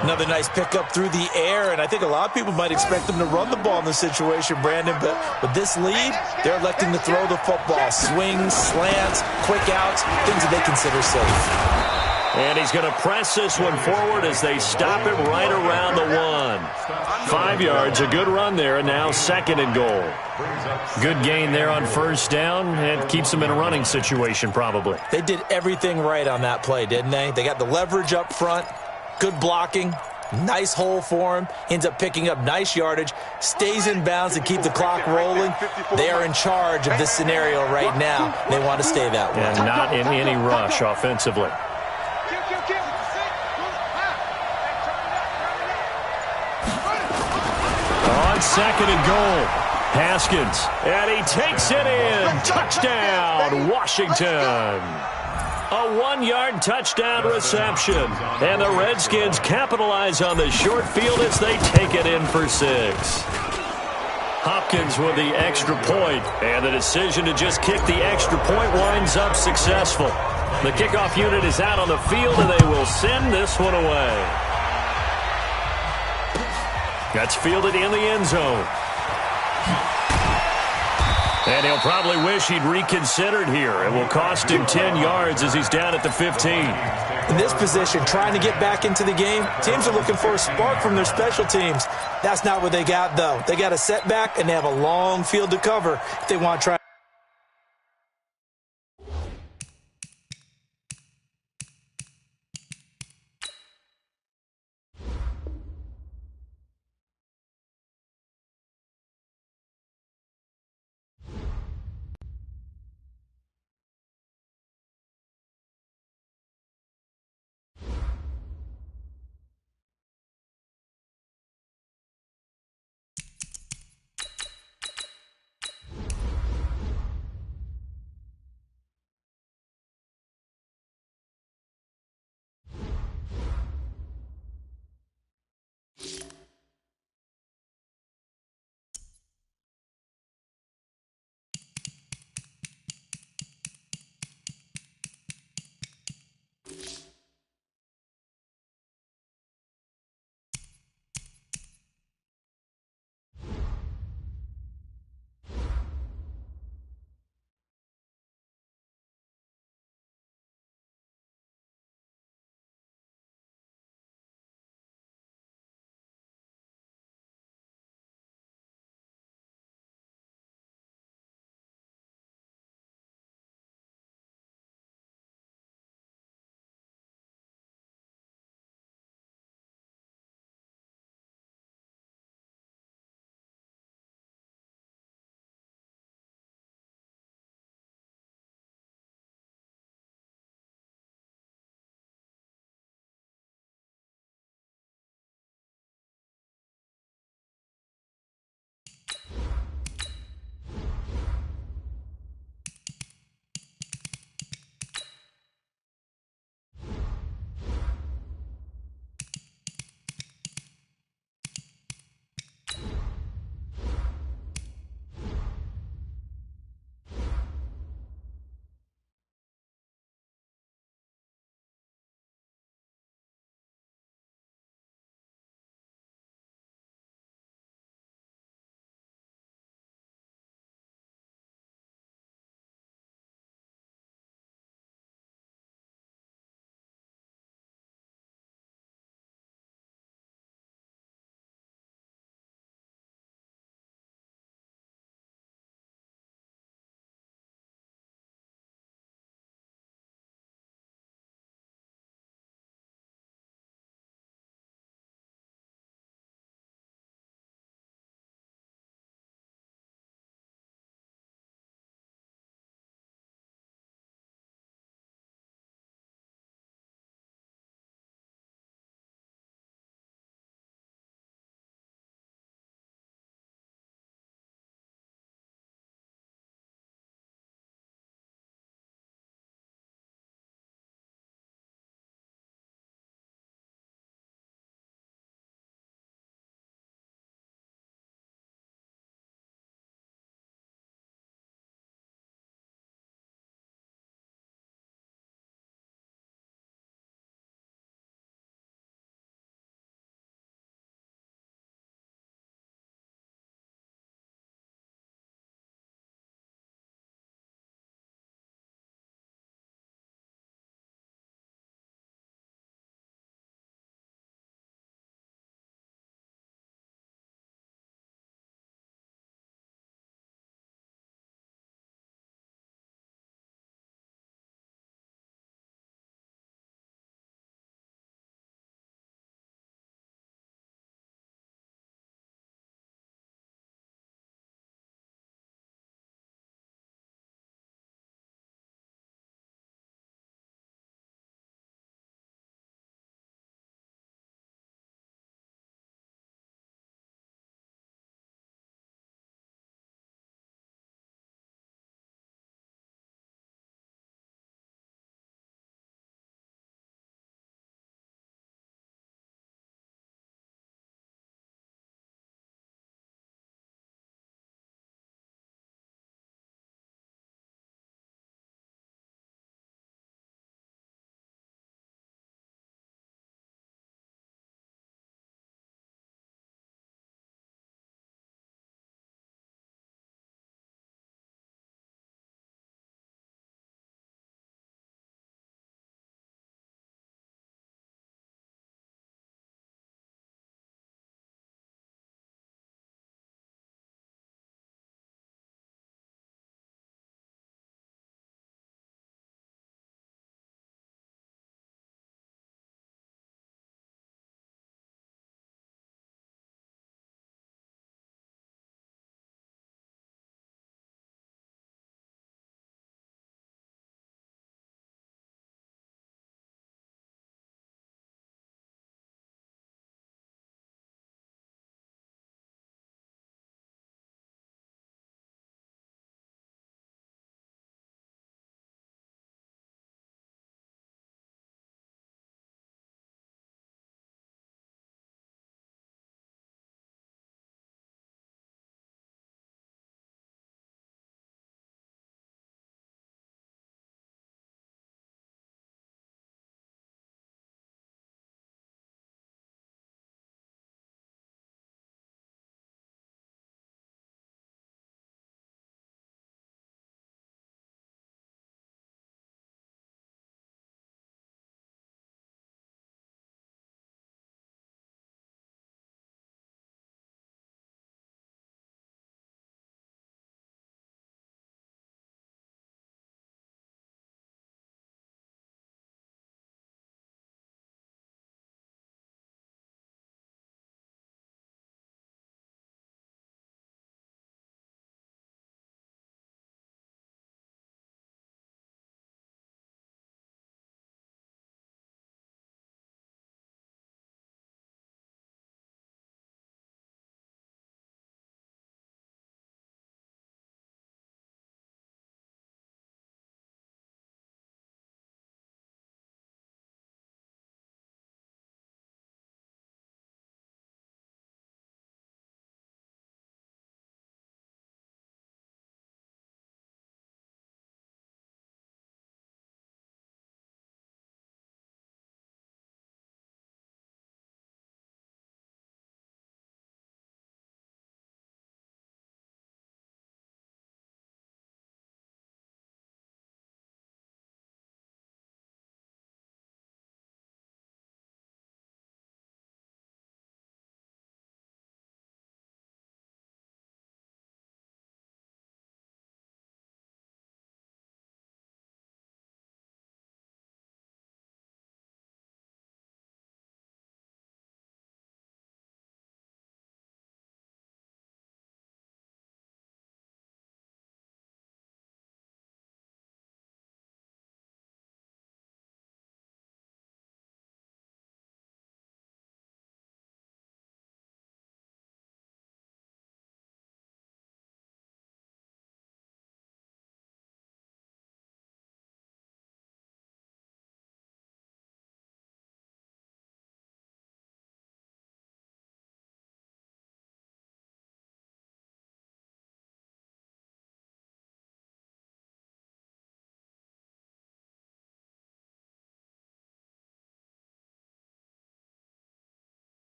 Another nice pickup through the air, and I think a lot of people might expect them to run the ball in this situation, Brandon, but with this lead, they're electing to throw the football. Swings, slants, quick outs, things that they consider safe. And he's going to press this one forward as they stop it right around the 1. 5 yards, a good run there, and now 2nd and goal. Good gain there on 1st down, and keeps them in a running situation probably. They did everything right on that play, didn't they? They got the leverage up front, good blocking, nice hole for him, ends up picking up nice yardage, stays in bounds and keep the clock rolling. They are in charge of this scenario right now. They want to stay that way. And not in any rush offensively. On 2nd and goal, Haskins, and he takes it in. Touchdown, Washington. A 1-yard touchdown reception. And the Redskins capitalize on the short field as they take it in for 6. Hopkins with the extra point, and the decision to just kick the extra point winds up successful. The kickoff unit is out on the field, and they will send this one away. That's fielded in the end zone. And he'll probably wish he'd reconsidered here. It will cost him 10 yards as he's down at the 15. In this position, trying to get back into the game, teams are looking for a spark from their special teams. That's not what they got, though. They got a setback, and they have a long field to cover if they want to try.